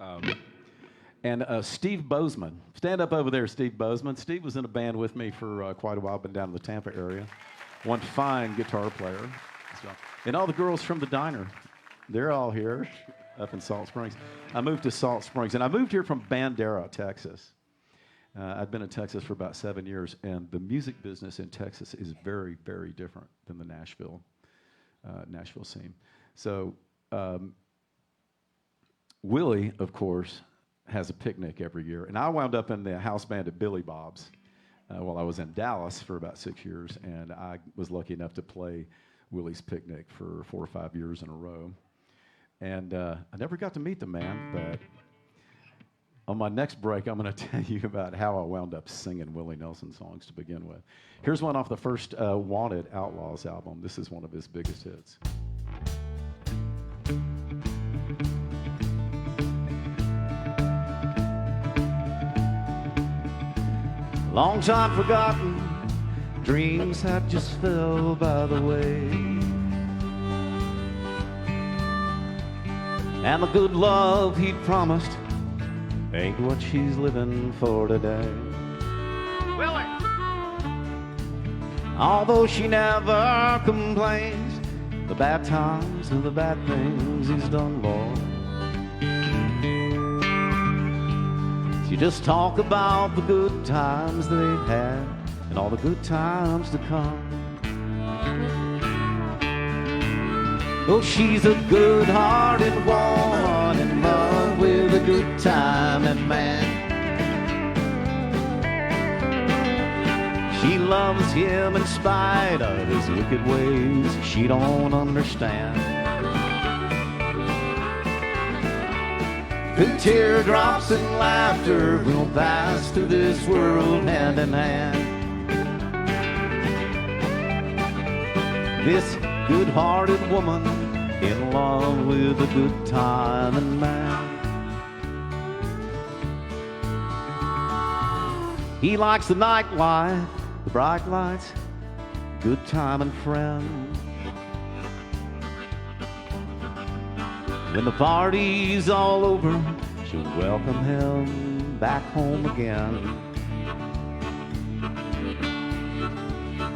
moment. And Steve Bozeman. Stand up over there, Steve Bozeman. Steve was in a band with me for quite a while, been down in the Tampa area. One fine guitar player. And all the girls from the diner, they're all here up in Salt Springs. I moved to Salt Springs, and I moved here from Bandera, Texas. I've been in Texas for about 7 years, and the music business in Texas is very, very different than the Nashville scene. So Willie, of course, has a picnic every year, and I wound up in the house band at Billy Bob's while I was in Dallas for about 6 years, and I was lucky enough to play Willie's Picnic for 4 or 5 years in a row. And I never got to meet the man, but on my next break, I'm going to tell you about how I wound up singing Willie Nelson songs to begin with. Here's one off the first Wanted Outlaws album. This is one of his biggest hits. Long time forgotten, dreams had just fell by the way. And the good love he'd promised ain't what she's living for today. Willie! Although she never complains, the bad times and the bad things he's done, Lord. She just talk about the good times they've had and all the good times to come. Oh, she's a good-hearted woman in love with a good-timing man. She loves him in spite of his wicked ways she don't understand. The teardrops and laughter will pass through this world hand in hand. This good-hearted woman in love with a good-timing man. He likes the nightlife, the bright lights, good-timing friend. When the party's all over, she'll welcome him back home again.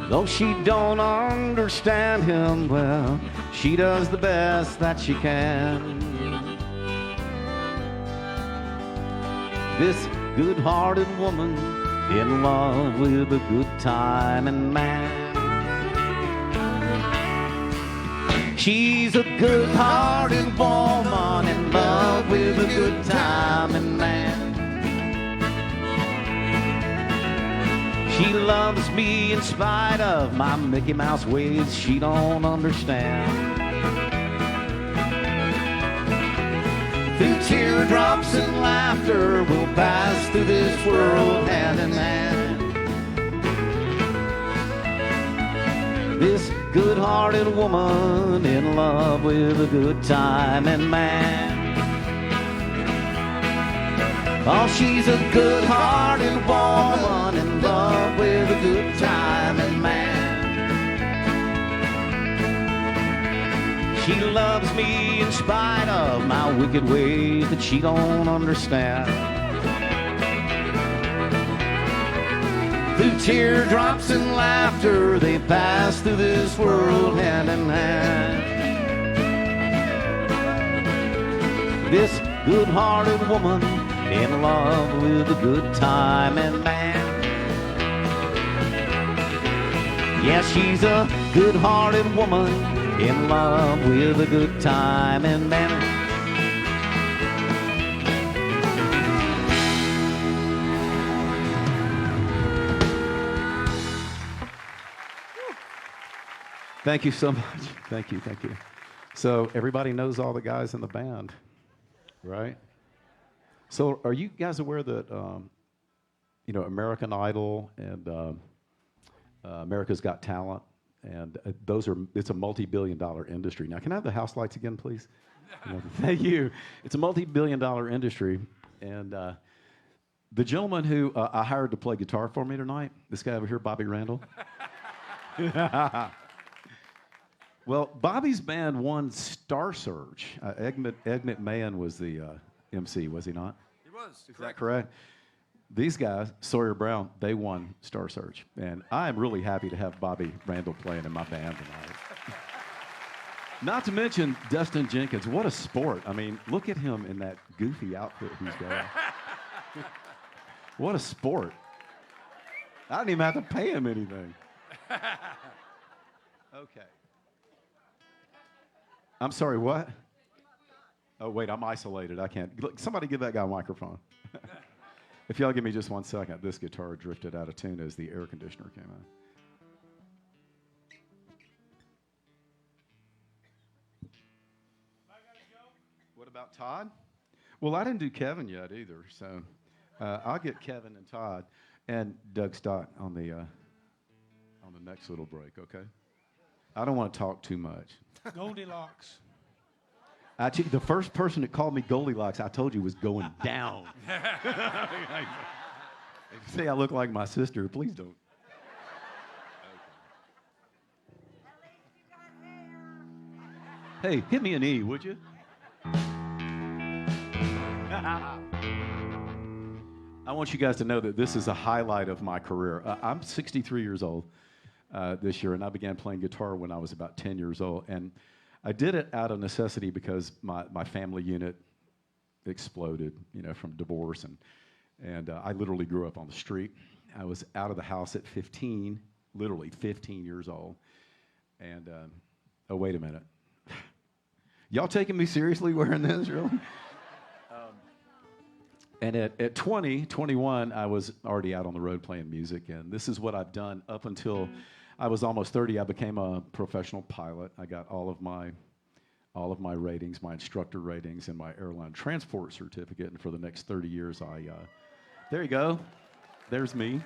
Though she don't understand him well, she does the best that she can. This good-hearted woman in love with a good-timing man. She's a good-hearted woman in love with a good-timing man. She loves me in spite of my Mickey Mouse ways she don't understand. Through teardrops and laughter, we'll pass through this world hand in hand. This good-hearted woman in love with a good-timing man. Oh, she's a good-hearted woman in love with a good-timing man. She loves me in spite of my wicked ways that she don't understand. Through teardrops and laughter, they pass through this world hand in hand. This good-hearted woman in love with a good-timing man. Yeah, she's a good-hearted woman in love with a good-timing man. Thank you so much. Thank you, thank you. So everybody knows all the guys in the band, right? So are you guys aware that, American Idol and America's Got Talent, and it's a multi-billion-dollar industry. Now, can I have the house lights again, please? Thank you. It's a multi-billion-dollar industry, and the gentleman who I hired to play guitar for me tonight, this guy over here, Bobby Randall. Well, Bobby's band won Star Search. Ed McMahon was the MC, was he not? He was. Is that correct? These guys, Sawyer Brown, they won Star Search. And I am really happy to have Bobby Randall playing in my band tonight. Not to mention Dustin Jenkins. What a sport. I mean, look at him in that goofy outfit he's got. What a sport. I didn't even have to pay him anything. Okay. I'm sorry, what? Oh, wait, I'm isolated. I can't. Look, somebody give that guy a microphone. If y'all give me just 1 second, this guitar drifted out of tune as the air conditioner came on. What about Todd? Well, I didn't do Kevin yet either, so I'll get Kevin and Todd and Doug Stott on the next little break, okay? I don't want to talk too much. Goldilocks. Actually, the first person that called me Goldilocks, I told you, was going down. If you say I look like my sister, please don't. Okay. Hey, hit me an E, would you? I want you guys to know that this is a highlight of my career. I'm 63 years old this year, and I began playing guitar when I was about 10 years old. And I did it out of necessity because my family unit exploded, from divorce, and I literally grew up on the street. I was out of the house at 15, literally 15 years old. And, oh, wait a minute. Y'all taking me seriously wearing this, really? And at 21, I was already out on the road playing music, and this is what I've done up until I was almost 30. I became a professional pilot. I got all of my ratings, my instructor ratings, and my airline transport certificate. And for the next 30 years, there you go. There's me.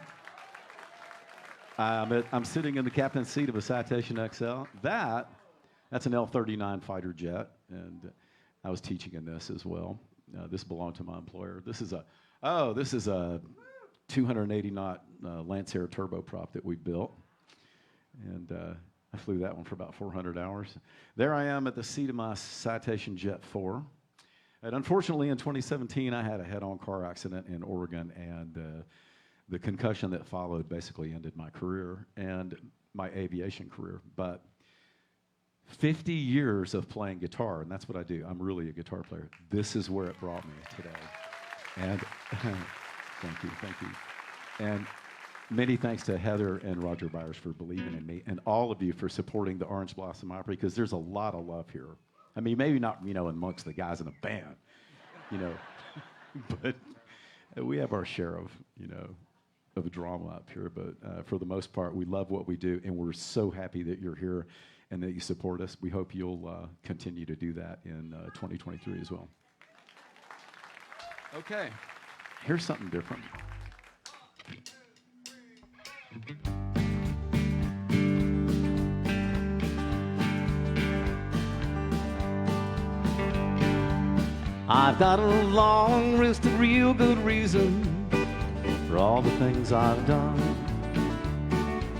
I'm sitting in the captain's seat of a Citation XL. That's an L-39 fighter jet, and I was teaching in this as well. This belonged to my employer. This is a 280 knot Lancer turboprop that we built. And I flew that one for about 400 hours. There I am at the seat of my Citation Jet 4. And unfortunately, in 2017, I had a head-on car accident in Oregon, and the concussion that followed basically ended my career. And my aviation career, but 50 years of playing guitar, and that's what I do. I'm really a guitar player. This is where it brought me today. And thank you. And many thanks to Heather and Roger Byers for believing in me, and all of you for supporting the Orange Blossom Opry, because there's a lot of love here. I mean, maybe not, amongst the guys in the band, but we have our share of, of drama up here. But for the most part, we love what we do, and we're so happy that you're here and that you support us. We hope you'll continue to do that in 2023 as well. Okay. Here's something different. I've got a long list of real good reasons for all the things I've done.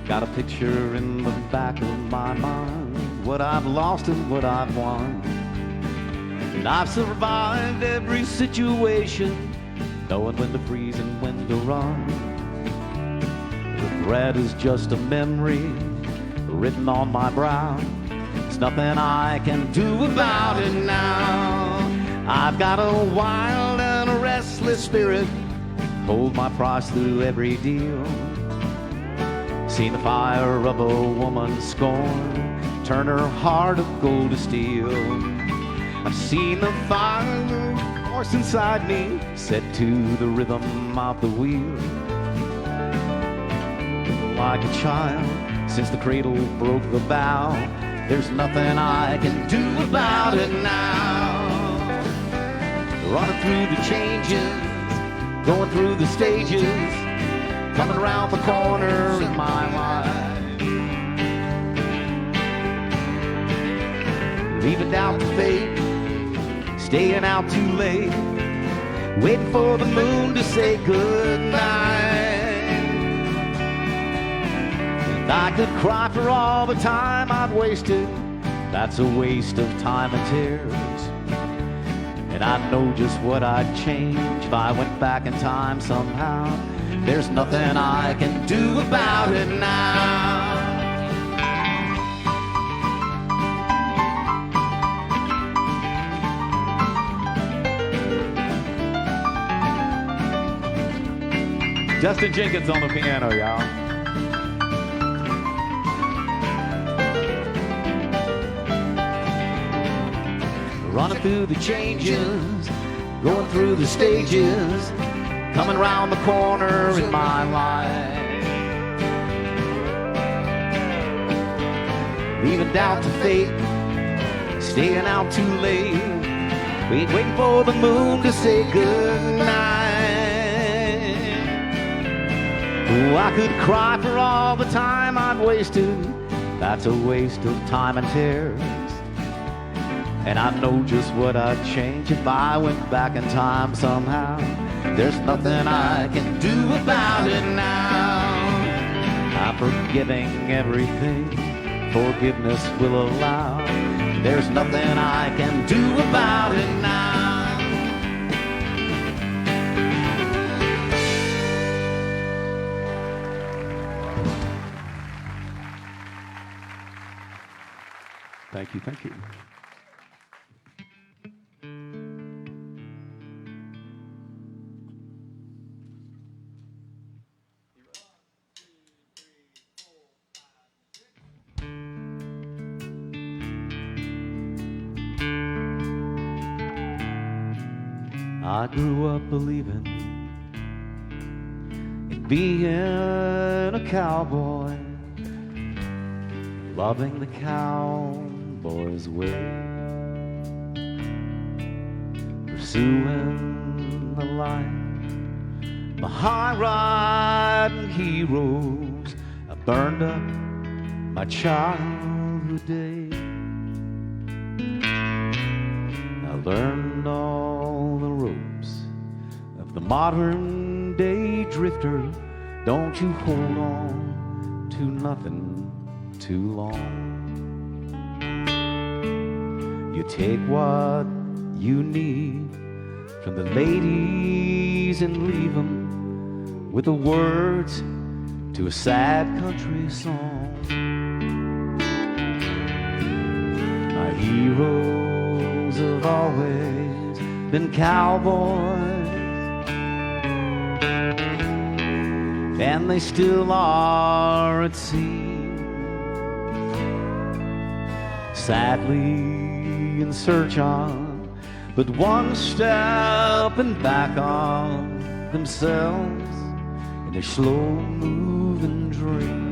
Got a picture in the back of my mind, what I've lost and what I've won. And I've survived every situation, knowing when to freeze and when to run. Regret is just a memory written on my brow. There's nothing I can do about it now. I've got a wild and a restless spirit, hold my price through every deal. Seen the fire of a woman's scorn turn her heart of gold to steel. I've seen the fire horse inside me set to the rhythm of the wheel. Like a child, since the cradle broke the bow, there's nothing I can do about it now. Running through the changes, going through the stages, coming around the corner in my life. Leaving doubt to fate, staying out too late, waiting for the moon to say goodnight. And I could cry for all the time I've wasted, that's a waste of time and tears. And I know just what I'd change if I went back in time somehow. There's nothing I can do about it now. Justin Jenkins on the piano, y'all. Running through the changes, going through the stages, coming around the corner in my life. Leaving doubt to fate, staying out too late, waiting for the moon to say goodnight. Oh, I could cry for all the time I've wasted, that's a waste of time and tears. And I know just what I'd change if I went back in time somehow. There's nothing I can do about it now. I'm forgiving everything forgiveness will allow. There's nothing I can do about it now. Thank you, thank you. I grew up believing in being a cowboy, loving the cowboy's way, pursuing the life, the high-riding heroes. I burned up my childhood days. I learned all the ropes of the modern day drifter. Don't you hold on to nothing too long. You take what you need from the ladies and leave them with the words to a sad country song. My heroes have always been cowboys, and they still are, it seems, sadly in search of but one step and back on themselves in their slow-moving dream.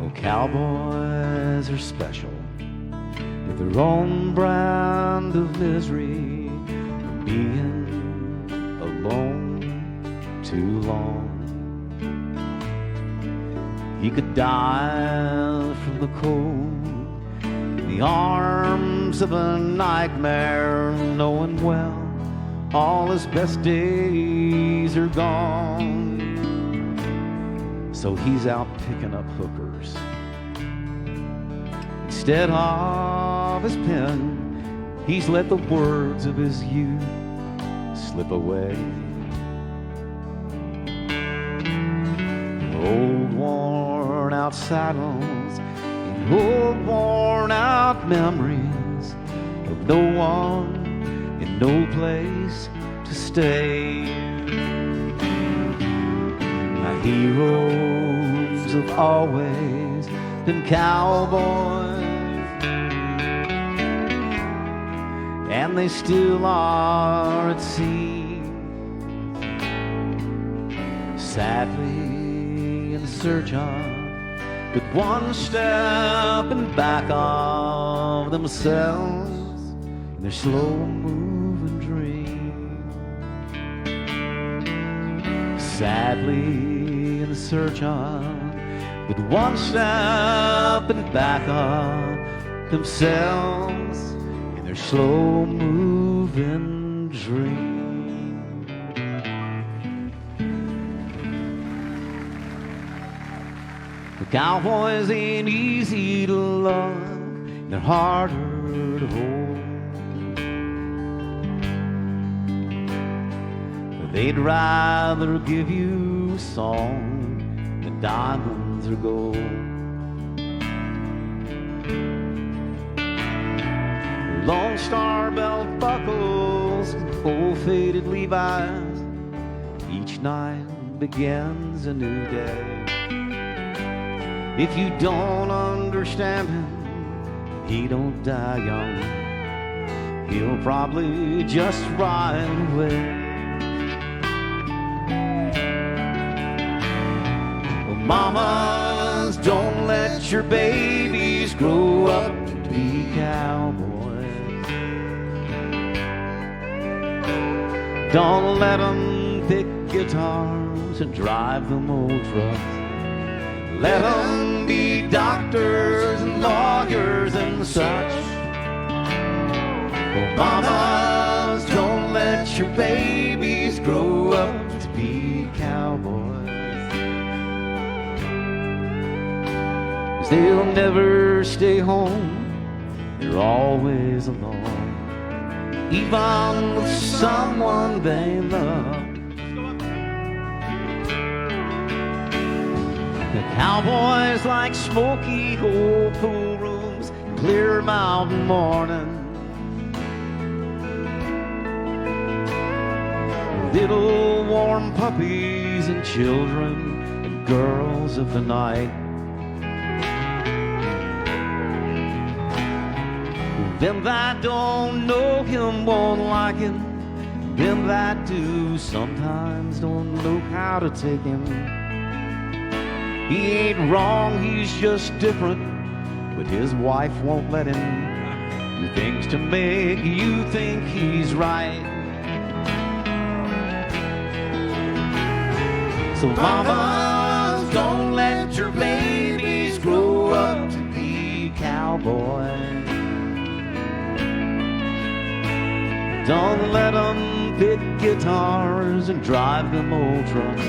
Oh, cowboys are special with their own brand of misery for being alone too long. He could die from the cold in the arms of a nightmare, knowing well all his best days are gone. So he's out picking up hookers instead of his pen. He's let the words of his youth slip away. Old worn out saddles and old worn out memories of no one and no place to stay. My heroes have always been cowboys, and they still are, it seems, sadly in search of but one step and back of themselves in their slow-moving dream. Sadly in search of but one step and back of themselves in their slow-moving dream. The cowboys ain't easy to love, they're harder to hold. They'd rather give you a song than diamonds or gold. Lone Star belt buckles, old faded Levi's, each night begins a new day. If you don't understand him, he don't die young. He'll probably just ride away. Well, mamas, don't let your babies grow up to be cowboys. Don't let them pick guitars and drive them old trucks. Let them be doctors and lawyers and such. Oh, mamas, don't let your babies grow up to be cowboys. 'Cause they'll never stay home, they're always alone, even with someone they love. The cowboys like smoky old pool rooms, clear mountain morning. Little warm puppies and children and girls of the night. Them that don't know him won't like him. Them that do sometimes don't know how to take him. He ain't wrong, he's just different, but his wife won't let him do things to make you think he's right. So mamas, don't let your babies grow up to be cowboys. Don't let them pick guitars and drive them old trucks.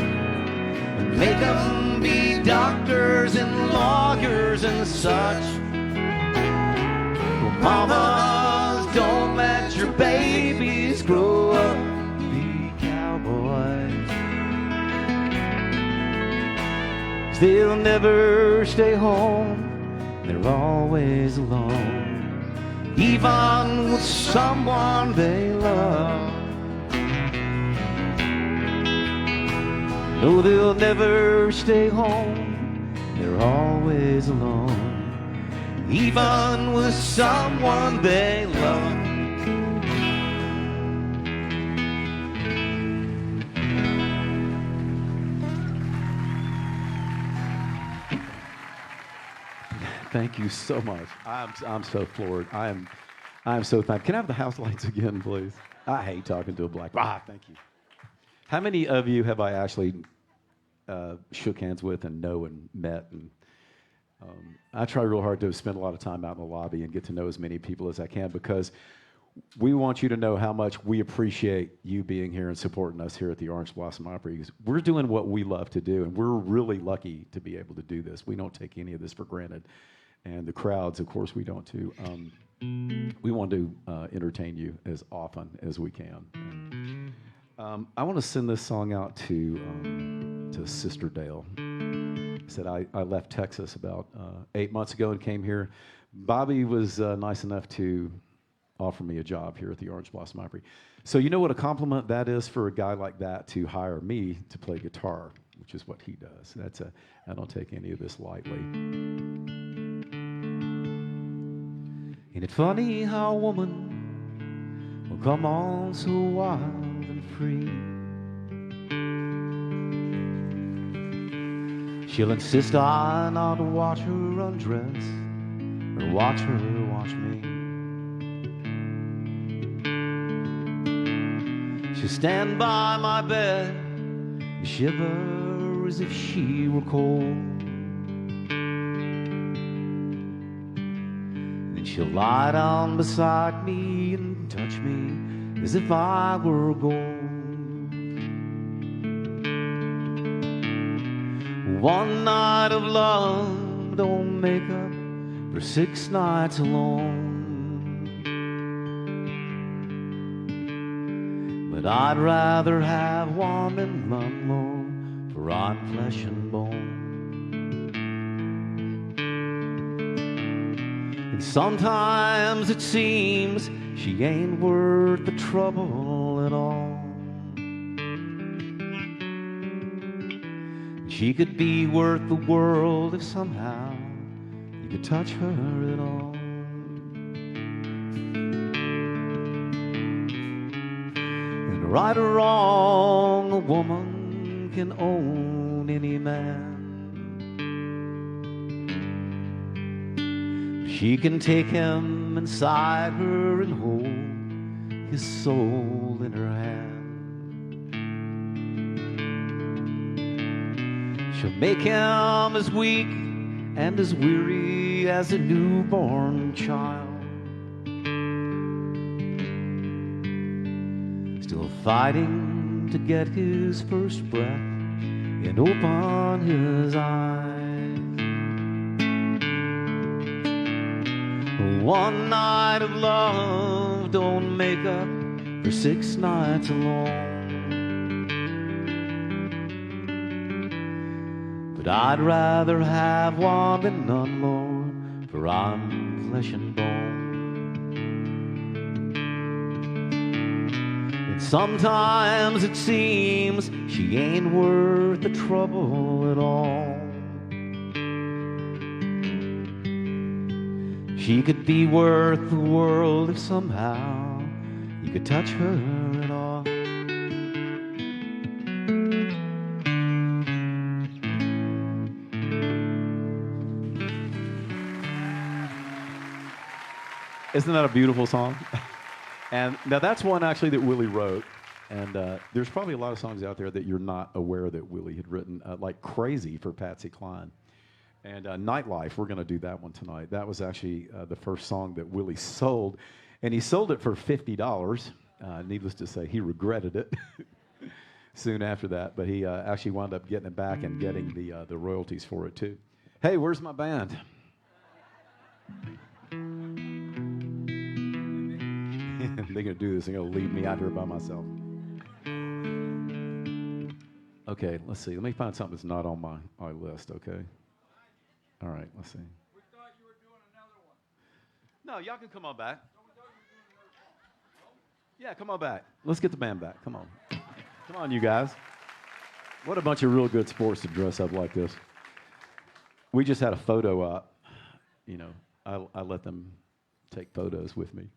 Make them be doctors and lawyers and such. Well, mamas, don't let your babies grow up They'll never stay home, they're always alone, even with someone they love. No, they'll never stay home, they're always alone, even with someone they love. Thank you so much. I'm so floored. I'm so thankful. Can I have the house lights again, please? I hate talking to a black. Thank you. How many of you have I actually shook hands with and know and met? And I try real hard to spend a lot of time out in the lobby and get to know as many people as I can, because we want you to know how much we appreciate you being here and supporting us here at the Orange Blossom Opry. We're doing what we love to do, and we're really lucky to be able to do this. We don't take any of this for granted. And the crowds, of course, we don't too. We want to entertain you as often as we can. And, I want to send this song out to Sister Dale. I said I left Texas about 8 months ago and came here. Bobby was nice enough to offer me a job here at the Orange Blossom Opry. So you know what a compliment that is for a guy like that to hire me to play guitar, which is what he does. I don't take any of this lightly. Ain't it funny how a woman will come on so wild and free? She'll insist I not watch her undress or watch her watch me. She'll stand by my bed and shiver as if she were cold. She'll lie down beside me and touch me as if I were gold. One night of love don't make up for 6 nights alone. But I'd rather have one than none, Lord, for I'm flesh and bone. And sometimes it seems she ain't worth the trouble at all. She could be worth the world if somehow you could touch her at all. And right or wrong, a woman can own any man. She can take him inside her and hold his soul in her hand. She'll make him as weak and as weary as a newborn child, still fighting to get his first breath and open his eyes. One night of love don't make up for 6 nights alone. But I'd rather have one than none, Lord, for I'm flesh and bone. And sometimes it seems she ain't worth the trouble at all. She could be worth the world if somehow you could touch her at all. Isn't that a beautiful song? And now that's one actually that Willie wrote. And there's probably a lot of songs out there that you're not aware that Willie had written, like Crazy for Patsy Cline. And Nightlife, we're going to do that one tonight. That was actually the first song that Willie sold. And he sold it for $50. Needless to say, he regretted it soon after that. But he actually wound up getting it back and getting the royalties for it, too. Hey, where's my band? They're going to do this. They're going to leave me out here by myself. Okay, let's see. Let me find something that's not on my list, okay? All right, let's see. We thought you were doing another one. No, y'all can come on back. Yeah, come on back. Let's get the band back. Come on. Come on, you guys. What a bunch of real good sports to dress up like this. We just had a photo op. You know, I let them take photos with me.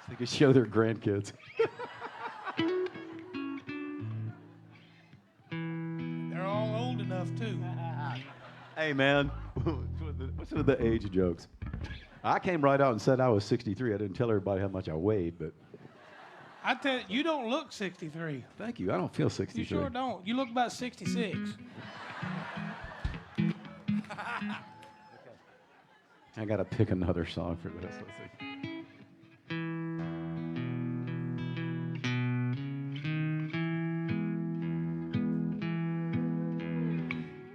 So they could show their grandkids. They're all old enough, too. Hey, man, what's with the age jokes? I came right out and said I was 63. I didn't tell everybody how much I weighed, but... I tell you, you don't look 63. Thank you. I don't feel 63. You sure don't. You look about 66. I got to pick another song for this. Let's see.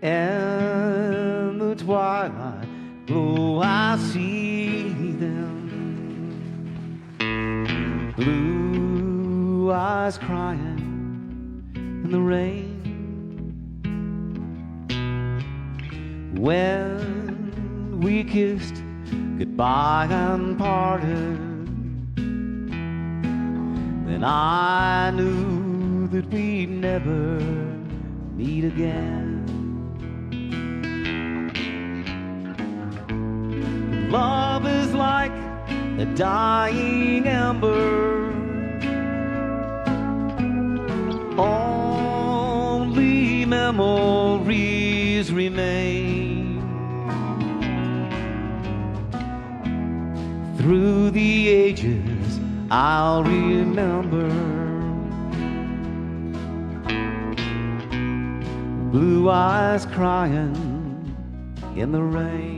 And the twilight glow, I see them. Blue eyes crying in the rain. When we kissed goodbye and parted, then I knew that we'd never meet again. Love is like a dying ember. Only memories remain. Through the ages, I'll remember. Blue eyes crying in the rain.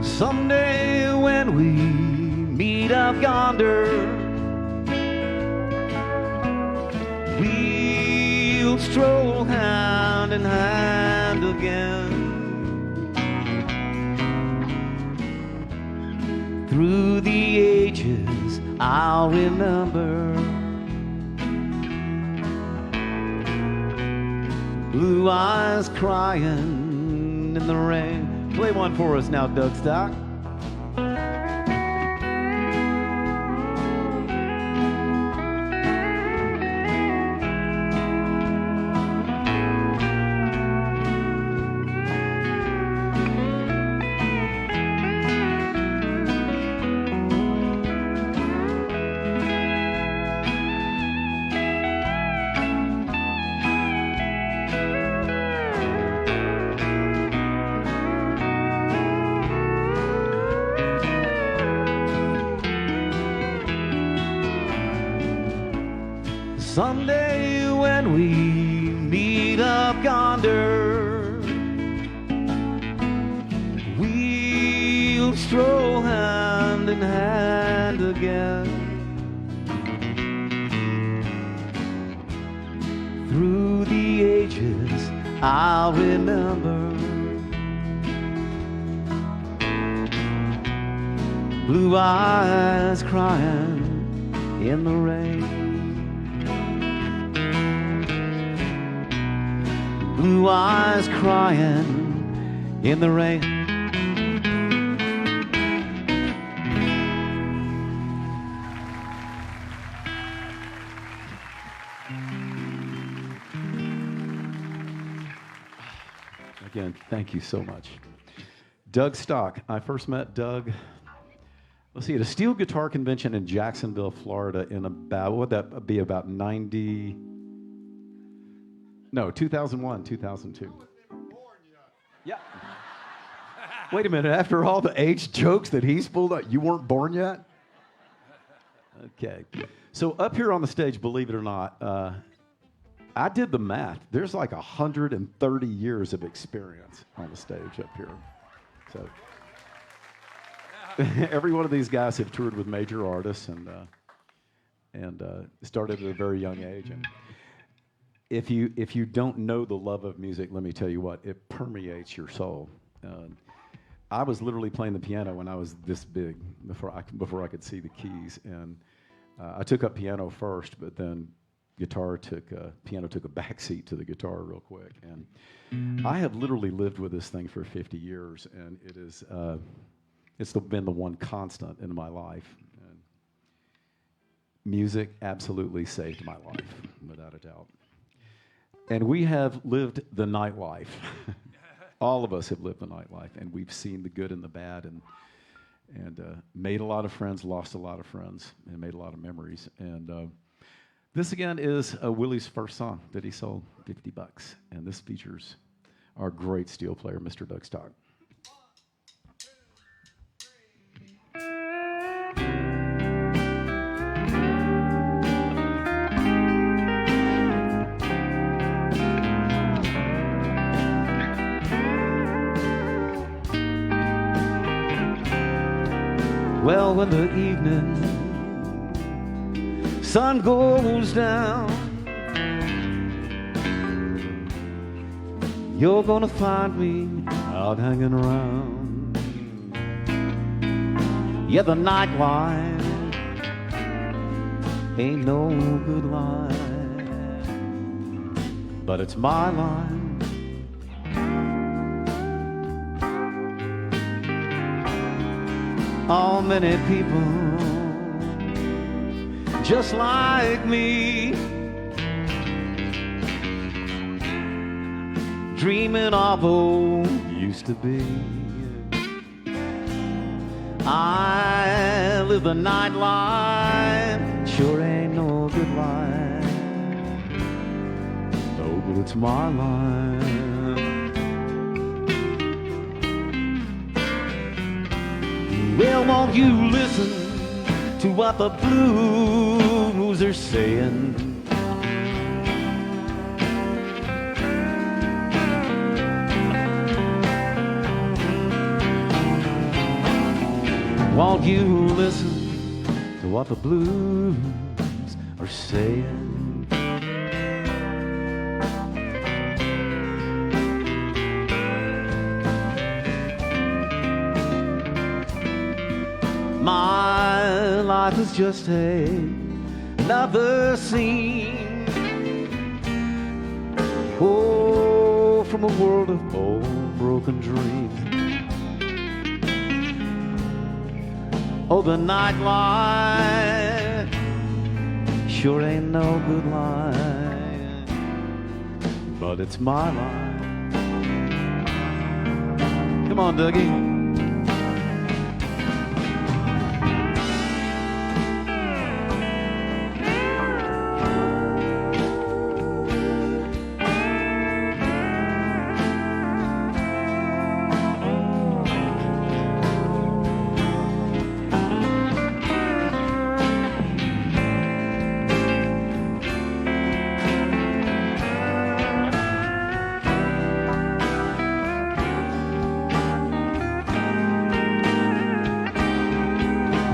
Someday when we meet up yonder, we'll stroll hand in hand again. Through the ages, I'll remember. Blue eyes crying in the rain. Play one for us now, Doug Stock. Someday when we meet up yonder, we'll stroll hand in hand again. Through the ages, I'll remember. Blue eyes crying in the rain. Blue eyes crying in the rain. Again, thank you so much. Doug Stock. I first met Doug, let's see, at a steel guitar convention in Jacksonville, Florida in about, what would that be, about 90... No, 2001, 2002. Yeah. Wait a minute, after all the age jokes that he's pulled out, you weren't born yet? Okay. So up here on the stage, believe it or not, I did the math. There's like 130 years of experience on the stage up here. So every one of these guys have toured with major artists and started at a very young age. And if you don't know the love of music, let me tell you what, it permeates your soul. I was literally playing the piano when I was this big before I could see the keys, and I took up piano first, but then piano took a backseat to the guitar real quick. And I have literally lived with this thing for 50 years, and it is been the one constant in my life. And music absolutely saved my life, without a doubt. And we have lived the nightlife. All of us have lived the nightlife, and we've seen the good and the bad, and made a lot of friends, lost a lot of friends, and made a lot of memories. And this again is Willie's first song that he sold, $50, and this features our great steel player, Mr. Doug Stock. Well, when the evening sun goes down, you're gonna find me out hanging around. Yeah, the nightlife ain't no good life, but it's my life. How many people just like me, dreaming of what used to be. I live the nightlife, sure ain't no good life, no, but it's my life. Well, won't you listen to what the blues are saying? Won't you listen to what the blues are saying? My life is just another scene, oh, from a world of old broken dreams. Oh, the nightlife sure ain't no good life, but it's my life. Come on, Dougie.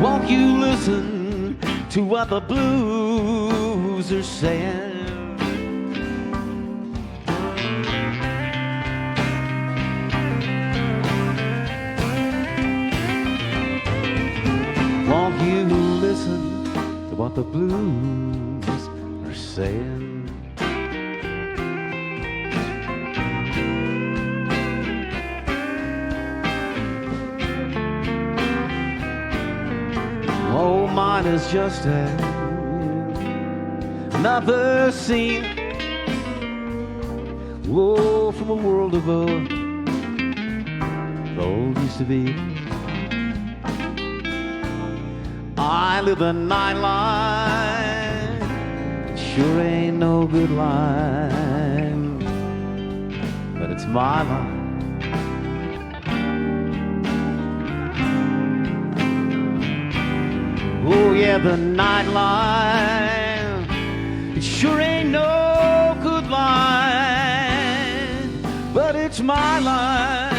Won't you listen to what the blues are saying? Won't you listen to what the blues are saying? Oh, mine is just another scene, oh, from a world of old used to be. I live a nightlife, sure ain't no good life, but it's my life. yeah, the nightlife, it sure ain't no good life, but it's my life.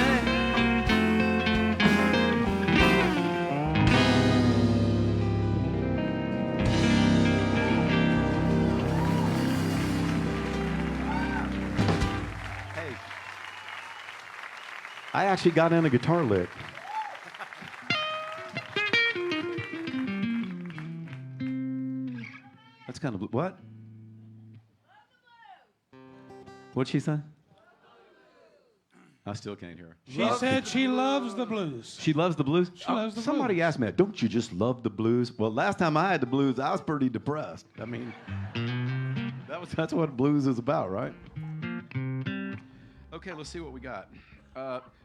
I actually got in a guitar lick. That's kind of what? What'd she say? I still can't hear her. She said she loves the blues. She loves the blues? She loves the Somebody blues. asked me, don't you just love the blues? Well, last time I had the blues, I was pretty depressed. I mean, that's what blues is about, right? Okay, let's see what we got.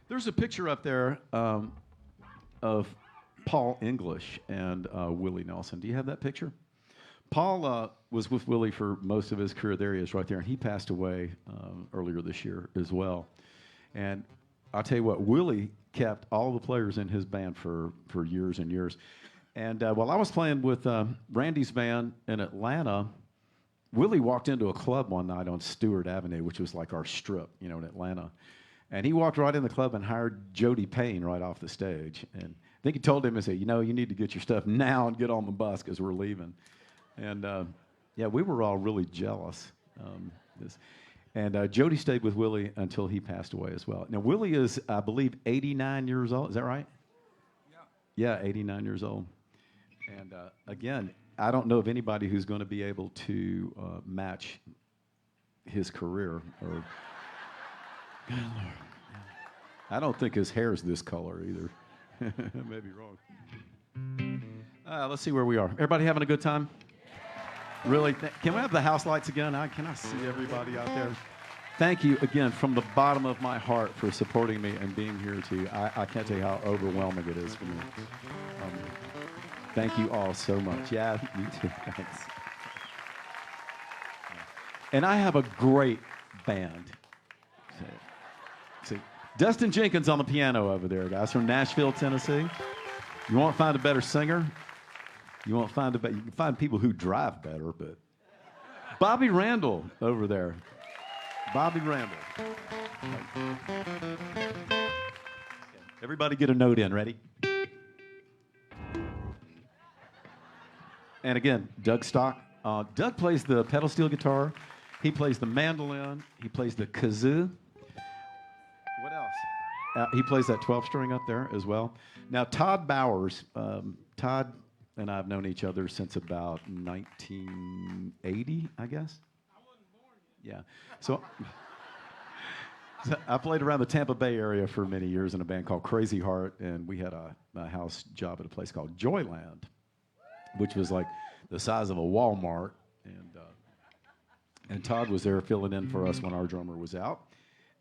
There's a picture up there of Paul English and Willie Nelson. Do you have that picture? Paul was with Willie for most of his career. There he is right there, and he passed away earlier this year as well. And I'll tell you what, Willie kept all the players in his band for years and years. And while I was playing with Randy's band in Atlanta, Willie walked into a club one night on Stewart Avenue, which was like our strip, in Atlanta. And he walked right in the club and hired Jody Payne right off the stage. And I think he told him, he said, you need to get your stuff now and get on the bus because we're leaving. And yeah, we were all really jealous. And Jody stayed with Willie until he passed away as well. Now, Willie is, I believe, 89 years old. Is that right? Yeah. Yeah, 89 years old. And again, I don't know of anybody who's going to be able to match his career. Or, God, Lord. I don't think his hair's this color either. I may be wrong. Let's see where we are. Everybody having a good time? Really? Can we have the house lights again? Can I see everybody out there? Thank you again from the bottom of my heart for supporting me and being here too. I can't tell you how overwhelming it is for me. Thank you all so much. Yeah, you too. Thanks. And I have a great band. See, Dustin Jenkins on the piano over there, guys, from Nashville, Tennessee. You won't find a better singer. You won't find you can find people who drive better, but Bobby Randall over there. Bobby Randall. Everybody get a note in. Ready? And again, Doug Stock. Doug plays the pedal steel guitar. He plays the mandolin. He plays the kazoo. What else? He plays that 12-string up there as well. Now, Todd Bowers. Todd and I have known each other since about 1980, I guess. I wasn't born yet. Yeah. So I played around the Tampa Bay area for many years in a band called Crazy Heart, and we had a house job at a place called Joyland, which was like the size of a Walmart. And Todd was there filling in for us when our drummer was out.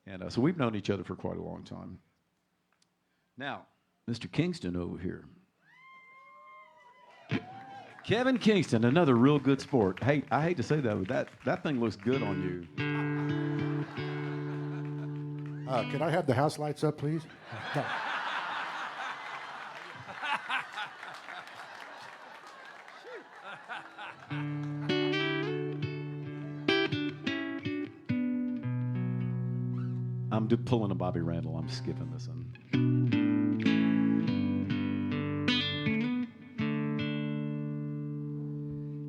And so we've known each other for quite a long time. Now, Mr. Kingston over here. Kevin Kingston, another real good sport. Hey, I hate to say that, but that thing looks good on you. Can I have the house lights up, please? No. I'm pulling a Bobby Randall. I'm skipping this one.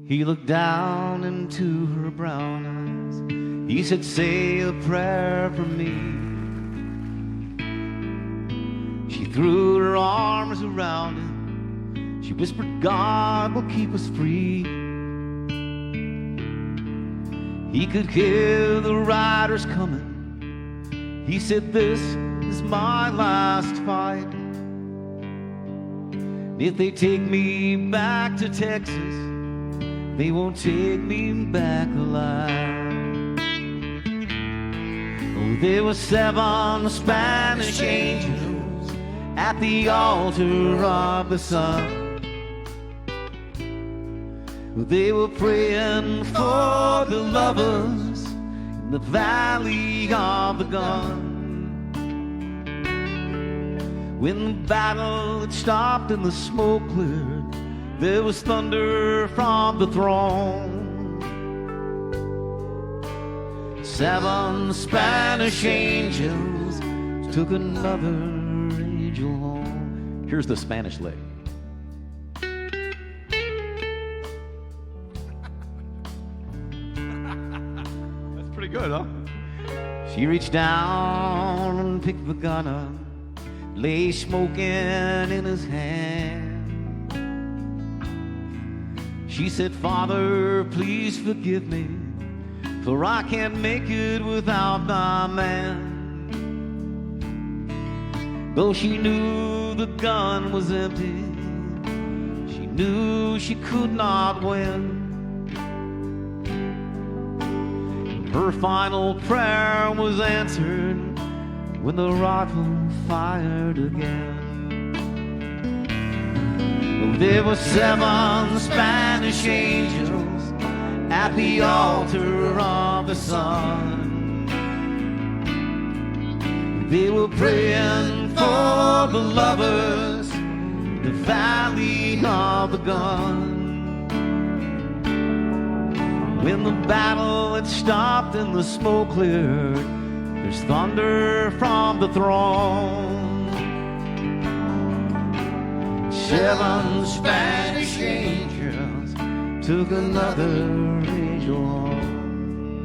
He looked down into her brown eyes. He said, say a prayer for me. She threw her arms around him. She whispered, God will keep us free. He could hear the riders coming. He said, this is my last fight. If they take me back to Texas, they won't take me back alive. Oh, there were 7 Spanish angels at the altar of the sun. They were praying for the lovers in the valley of the gun. When the battle had stopped and the smoke cleared, there was thunder from the throne. 7 Spanish angels took another angel home. Here's the Spanish lick. That's pretty good, huh? She reached down and picked the gun up, lay smoking in his hand. She said, Father, please forgive me, for I can't make it without my man. Though she knew the gun was empty, she knew she could not win. Her final prayer was answered when the rifle fired again. Well, there were 7 Spanish angels at the altar of the sun. They were praying for the lovers, the valley of the gun. When the battle had stopped and the smoke cleared, there's thunder from the throne. 7 Spanish angels took another angel home.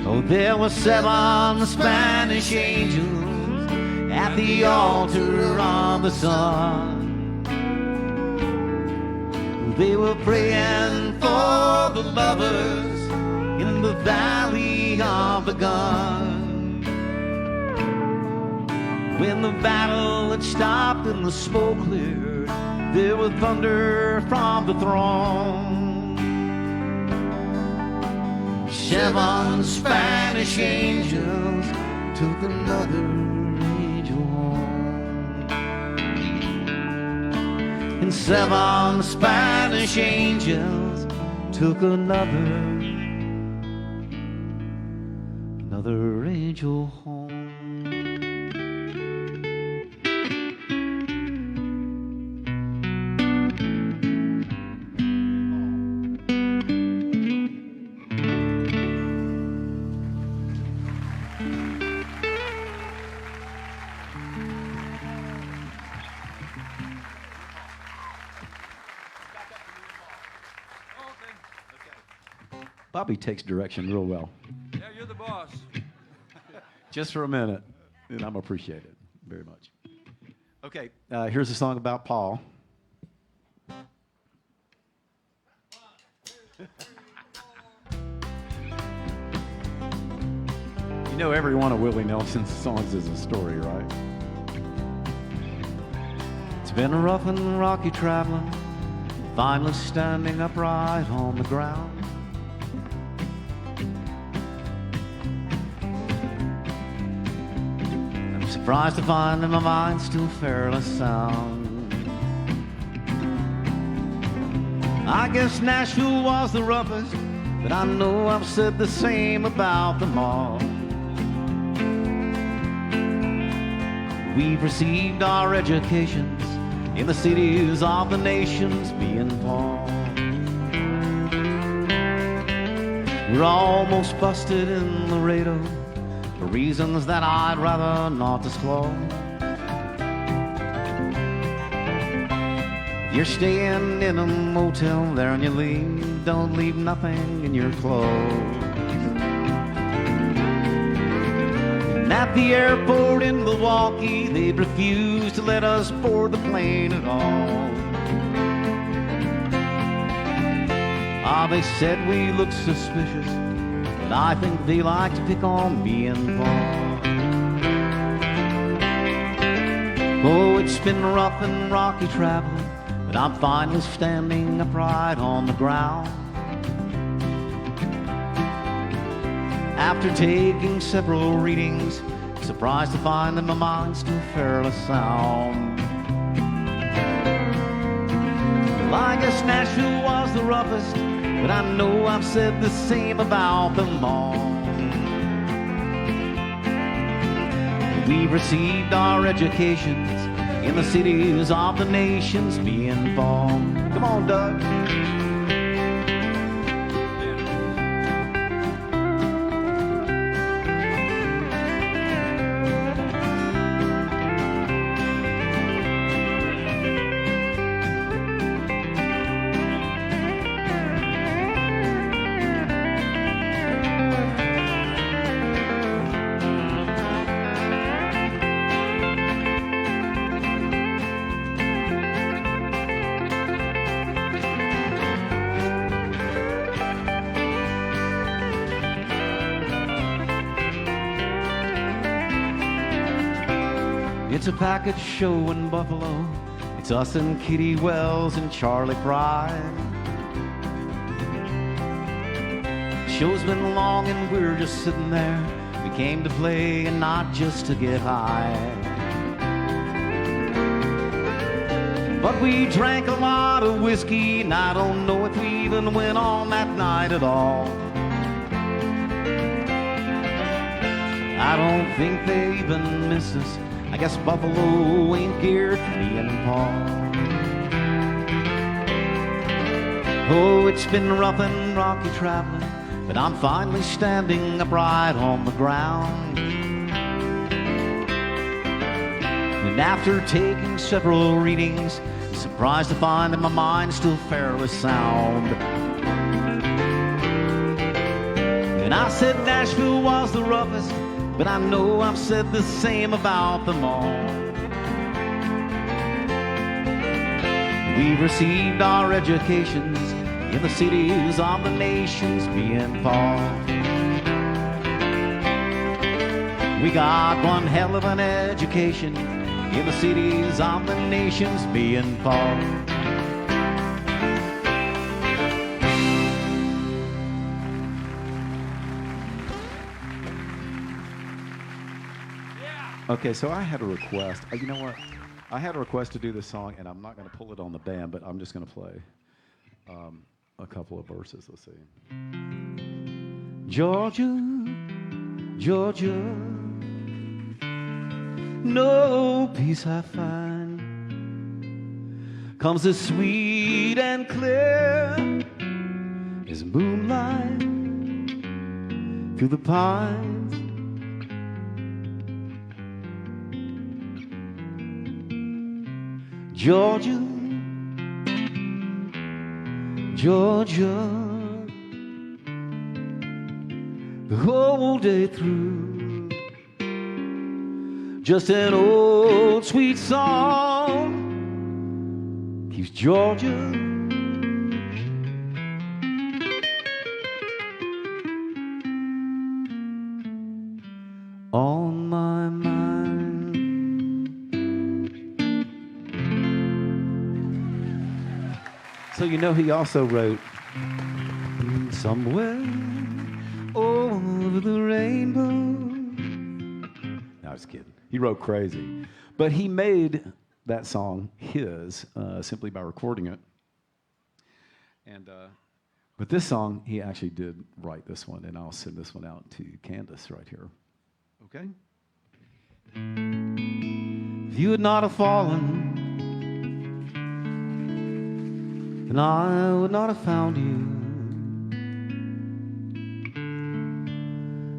Oh, there were 7 Spanish angels at the altar of the sun. They were praying for the lovers in the valley of the gun. When the battle had stopped and the smoke cleared, there was thunder from the throne. 7 Spanish angels took another angel home. And 7 Spanish angels took another angel home. Bobby takes direction real well. Yeah, you're the boss. Just for a minute, and I'm appreciated very much. Okay, here's a song about Paul. You know, every one of Willie Nelson's songs is a story, right? It's been a rough and rocky traveling, finally standing upright on the ground. I'm surprised to find that my mind's still fairly sound. I guess Nashville was the roughest, but I know I've said the same about them all. We've received our educations in the cities of the nations being born. We're almost busted in Laredo for reasons that I'd rather not disclose. If you're staying in a motel there and you leave, don't leave nothing in your clothes. And at the airport in Milwaukee, they'd refuse to let us board the plane at all. They said we looked suspicious, but I think they like to pick on me and Paul. Oh, it's been rough and rocky traveling, but I'm finally standing upright on the ground. After taking several readings, surprised to find that my mind's still fairly sound. Well, I guess Nashville was the roughest, but I know I've said the same about them all. We've received our educations in the cities of the nations being born. Come on, Doug. It's a package show in Buffalo. It's us and Kitty Wells and Charlie Pride. The show's been long and we're just sitting there. We came to play and not just to get high. But we drank a lot of whiskey, and I don't know if we even went on that night at all. I don't think they even missed us. I guess Buffalo ain't geared for me and Paul. Oh, it's been rough and rocky traveling, but I'm finally standing upright on the ground. And after taking several readings, I'm surprised to find that my mind's still fairly sound. And I said Nashville was the roughest, but I know I've said the same about them all. We've received our educations in the cities of the nations being Paul. We got one hell of an education in the cities of the nations being Paul. Okay, so I had a request. You know what? I had a request to do this song, and I'm not going to pull it on the band, but I'm just going to play a couple of verses. Let's see. Georgia, Georgia, no peace I find comes as sweet and clear as moonlight through the pines. Georgia, Georgia, the whole day through, just an old sweet song keeps Georgia on my mind. So you know he also wrote Somewhere Over the Rainbow. No, I was kidding. He wrote Crazy. But he made that song his simply by recording it. And but this song, he actually did write this one, and I'll send this one out to Candace right here. Okay? If you had not have fallen, and I would not have found you,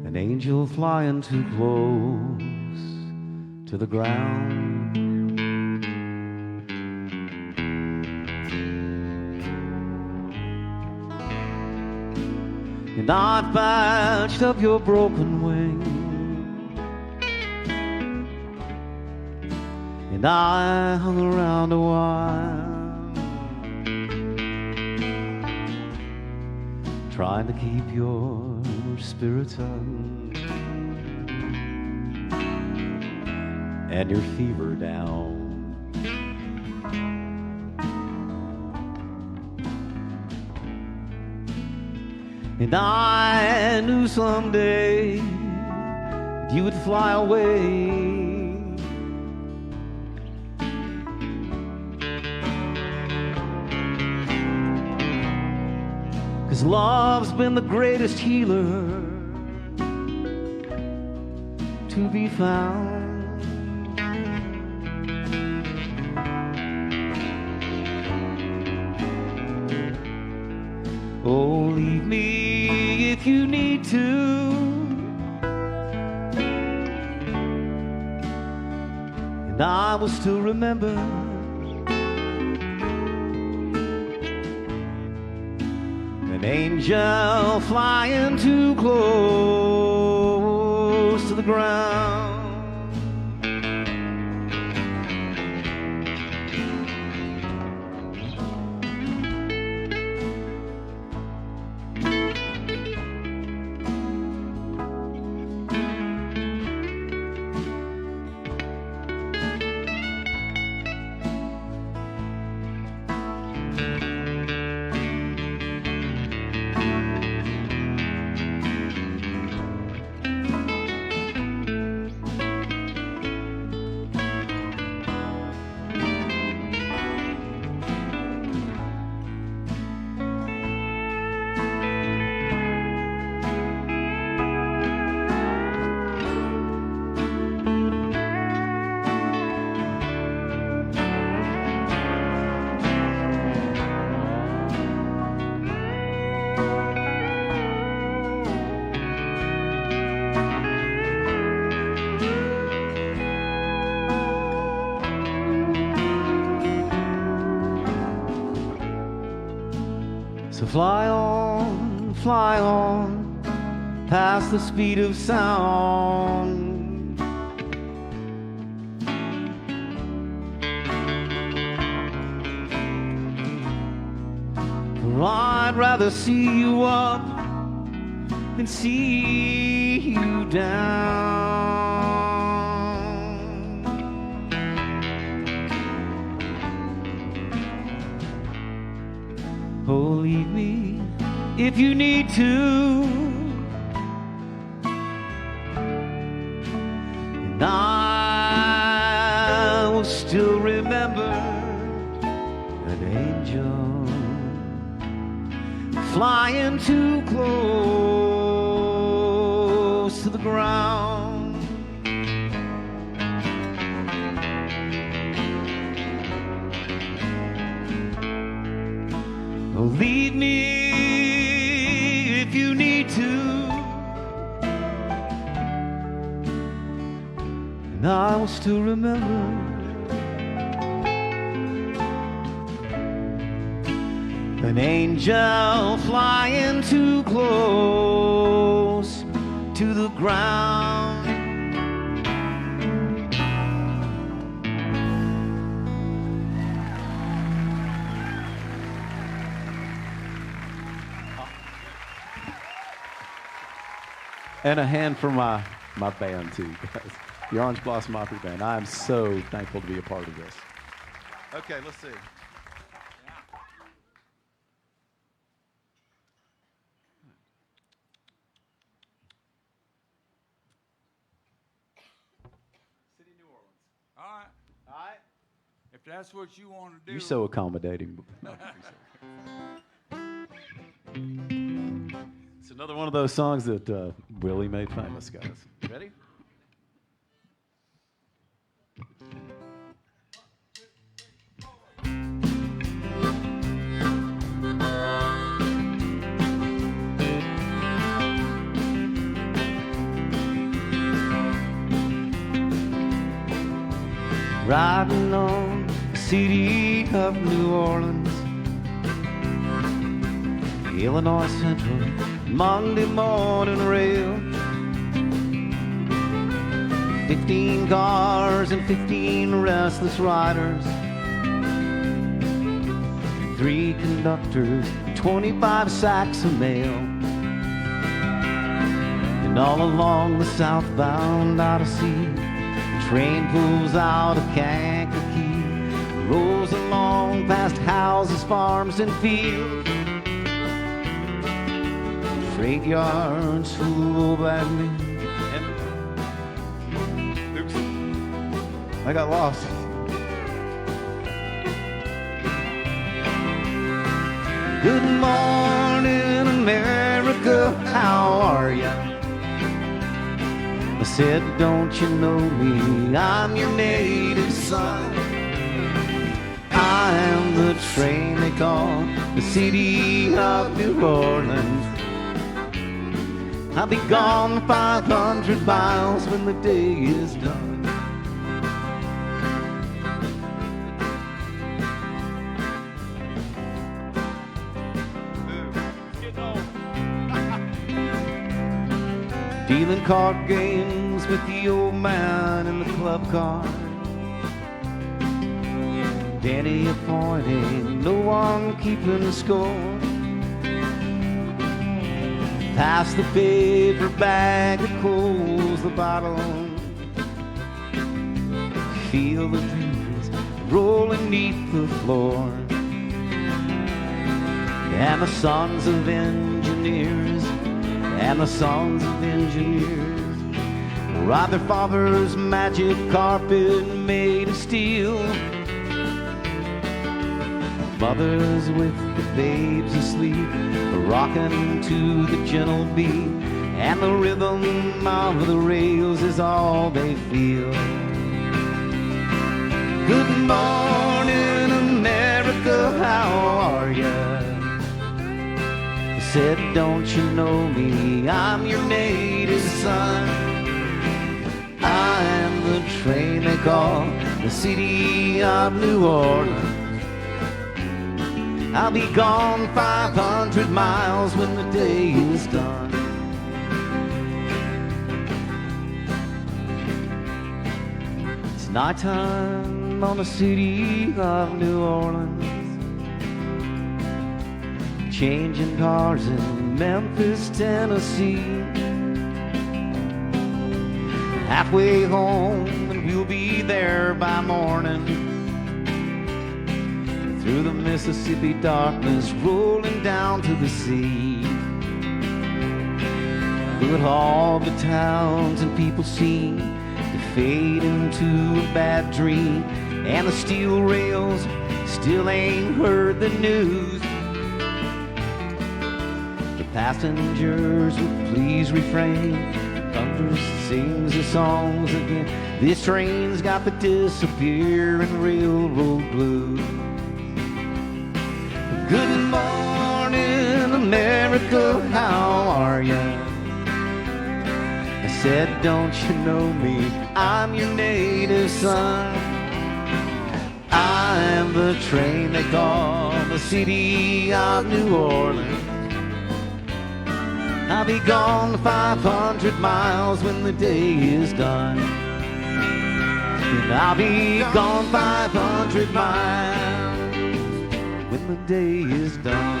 an angel flying too close to the ground. And I patched up your broken wing, and I hung around a while, trying to keep your spirits up and your fever down. And I knew someday that you would fly away, 'cause love's been the greatest healer to be found. and I will still remember an angel flying too close to the ground. So fly on, past the speed of sound. For I'd rather see you up than see you down. Oh, leave me if you need to, and I will still remember an angel flying too close to the ground. Oh, lead me if you need to, and I will still remember an angel flying too close to the ground. And a hand for my band, too, guys. The Orange Blossom Opry Band. I'm so thankful to be a part of this. Okay, let's see. City, New Orleans. All right. All right. If that's what you want to do. You're so accommodating. It's another one of those songs that Willie made famous, guys. Ready? Riding on the city of New Orleans, Illinois Central, Monday morning rail. 15 cars and 15 restless riders, 3 conductors, 25 sacks of mail. And all along the southbound Odyssey, the train pulls out of Kankakee, rolls along past houses, farms, and fields. Freight yards full of admin. Oops, I got lost. Good morning, America, how are ya? I said, don't you know me? I'm your native son. I am the train they call the city of New Orleans. I'll be gone 500 miles when the day is done. dealing card games with the old man in the club car. Danny appointing, no one keeping score. Pass the paper bag, the coals, the bottle. Feel the breeze rolling neath the floor. And the sons of engineers, and the sons of engineers ride their father's magic carpet made of steel. Mothers with the babes asleep, rocking to the gentle beat, and the rhythm of the rails is all they feel. Good morning, America, how are ya? I said, don't you know me? I'm your native son. I am the train they call the city of New Orleans. I'll be gone 500 miles when the day is done. It's nighttime on the city of New Orleans. Changing cars in Memphis, Tennessee. Halfway home and we'll be there by morning. Through the Mississippi darkness, rolling down to the sea. But all the towns and people seem to fade into a bad dream, and the steel rails still ain't heard the news. The passengers would please refrain. The conductor sings the songs again. This train's got the disappearing railroad blues. Good morning, America, how are ya? I said, don't you know me? I'm your native son. I'm the train they call the city of New Orleans. I'll be gone 500 miles when the day is done. And I'll be gone 500 miles when the day is done.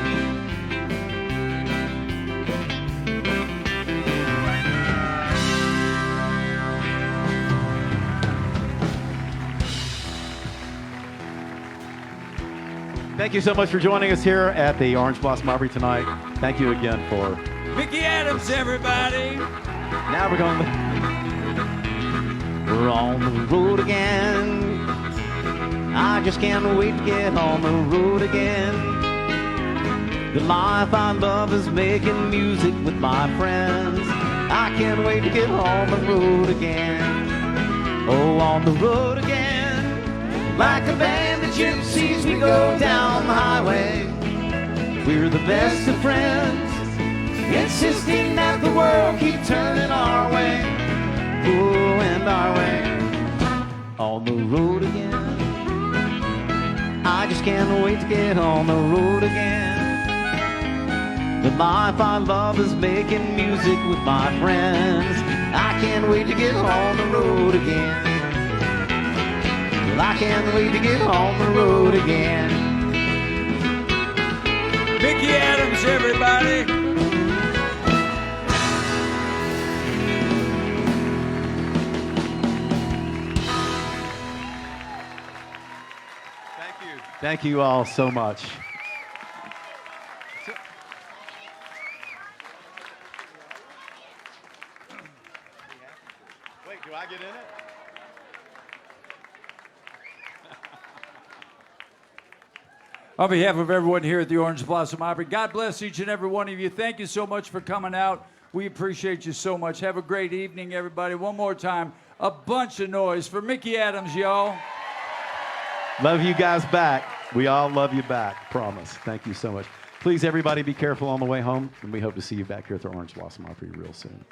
Thank you so much for joining us here at the Orange Blossom Opry tonight. Thank you again for... Mickey Adams, everybody. Now we're going... We're on the road again. I just can't wait to get on the road again. The life I love is making music with my friends. I can't wait to get on the road again. Oh, on the road again. Like a band of gypsies, we go down the highway. We're the best of friends, insisting that the world keep turning our way. Oh, and our way. On the road again. I just can't wait to get on the road again. The life I love is making music with my friends. I can't wait to get on the road again. Well, I can't wait to get on the road again. Mickey Adams, everybody. Thank you all so much. Wait, do I get in it? On behalf of everyone here at the Orange Blossom Opry, God bless each and every one of you. Thank you so much for coming out. We appreciate you so much. Have a great evening, everybody. One more time, a bunch of noise for Mickey Adams, y'all. Love you guys back. We all love you back, promise. Thank you so much. Please, everybody, be careful on the way home, and we hope to see you back here at the Orange Blossom Opry real soon.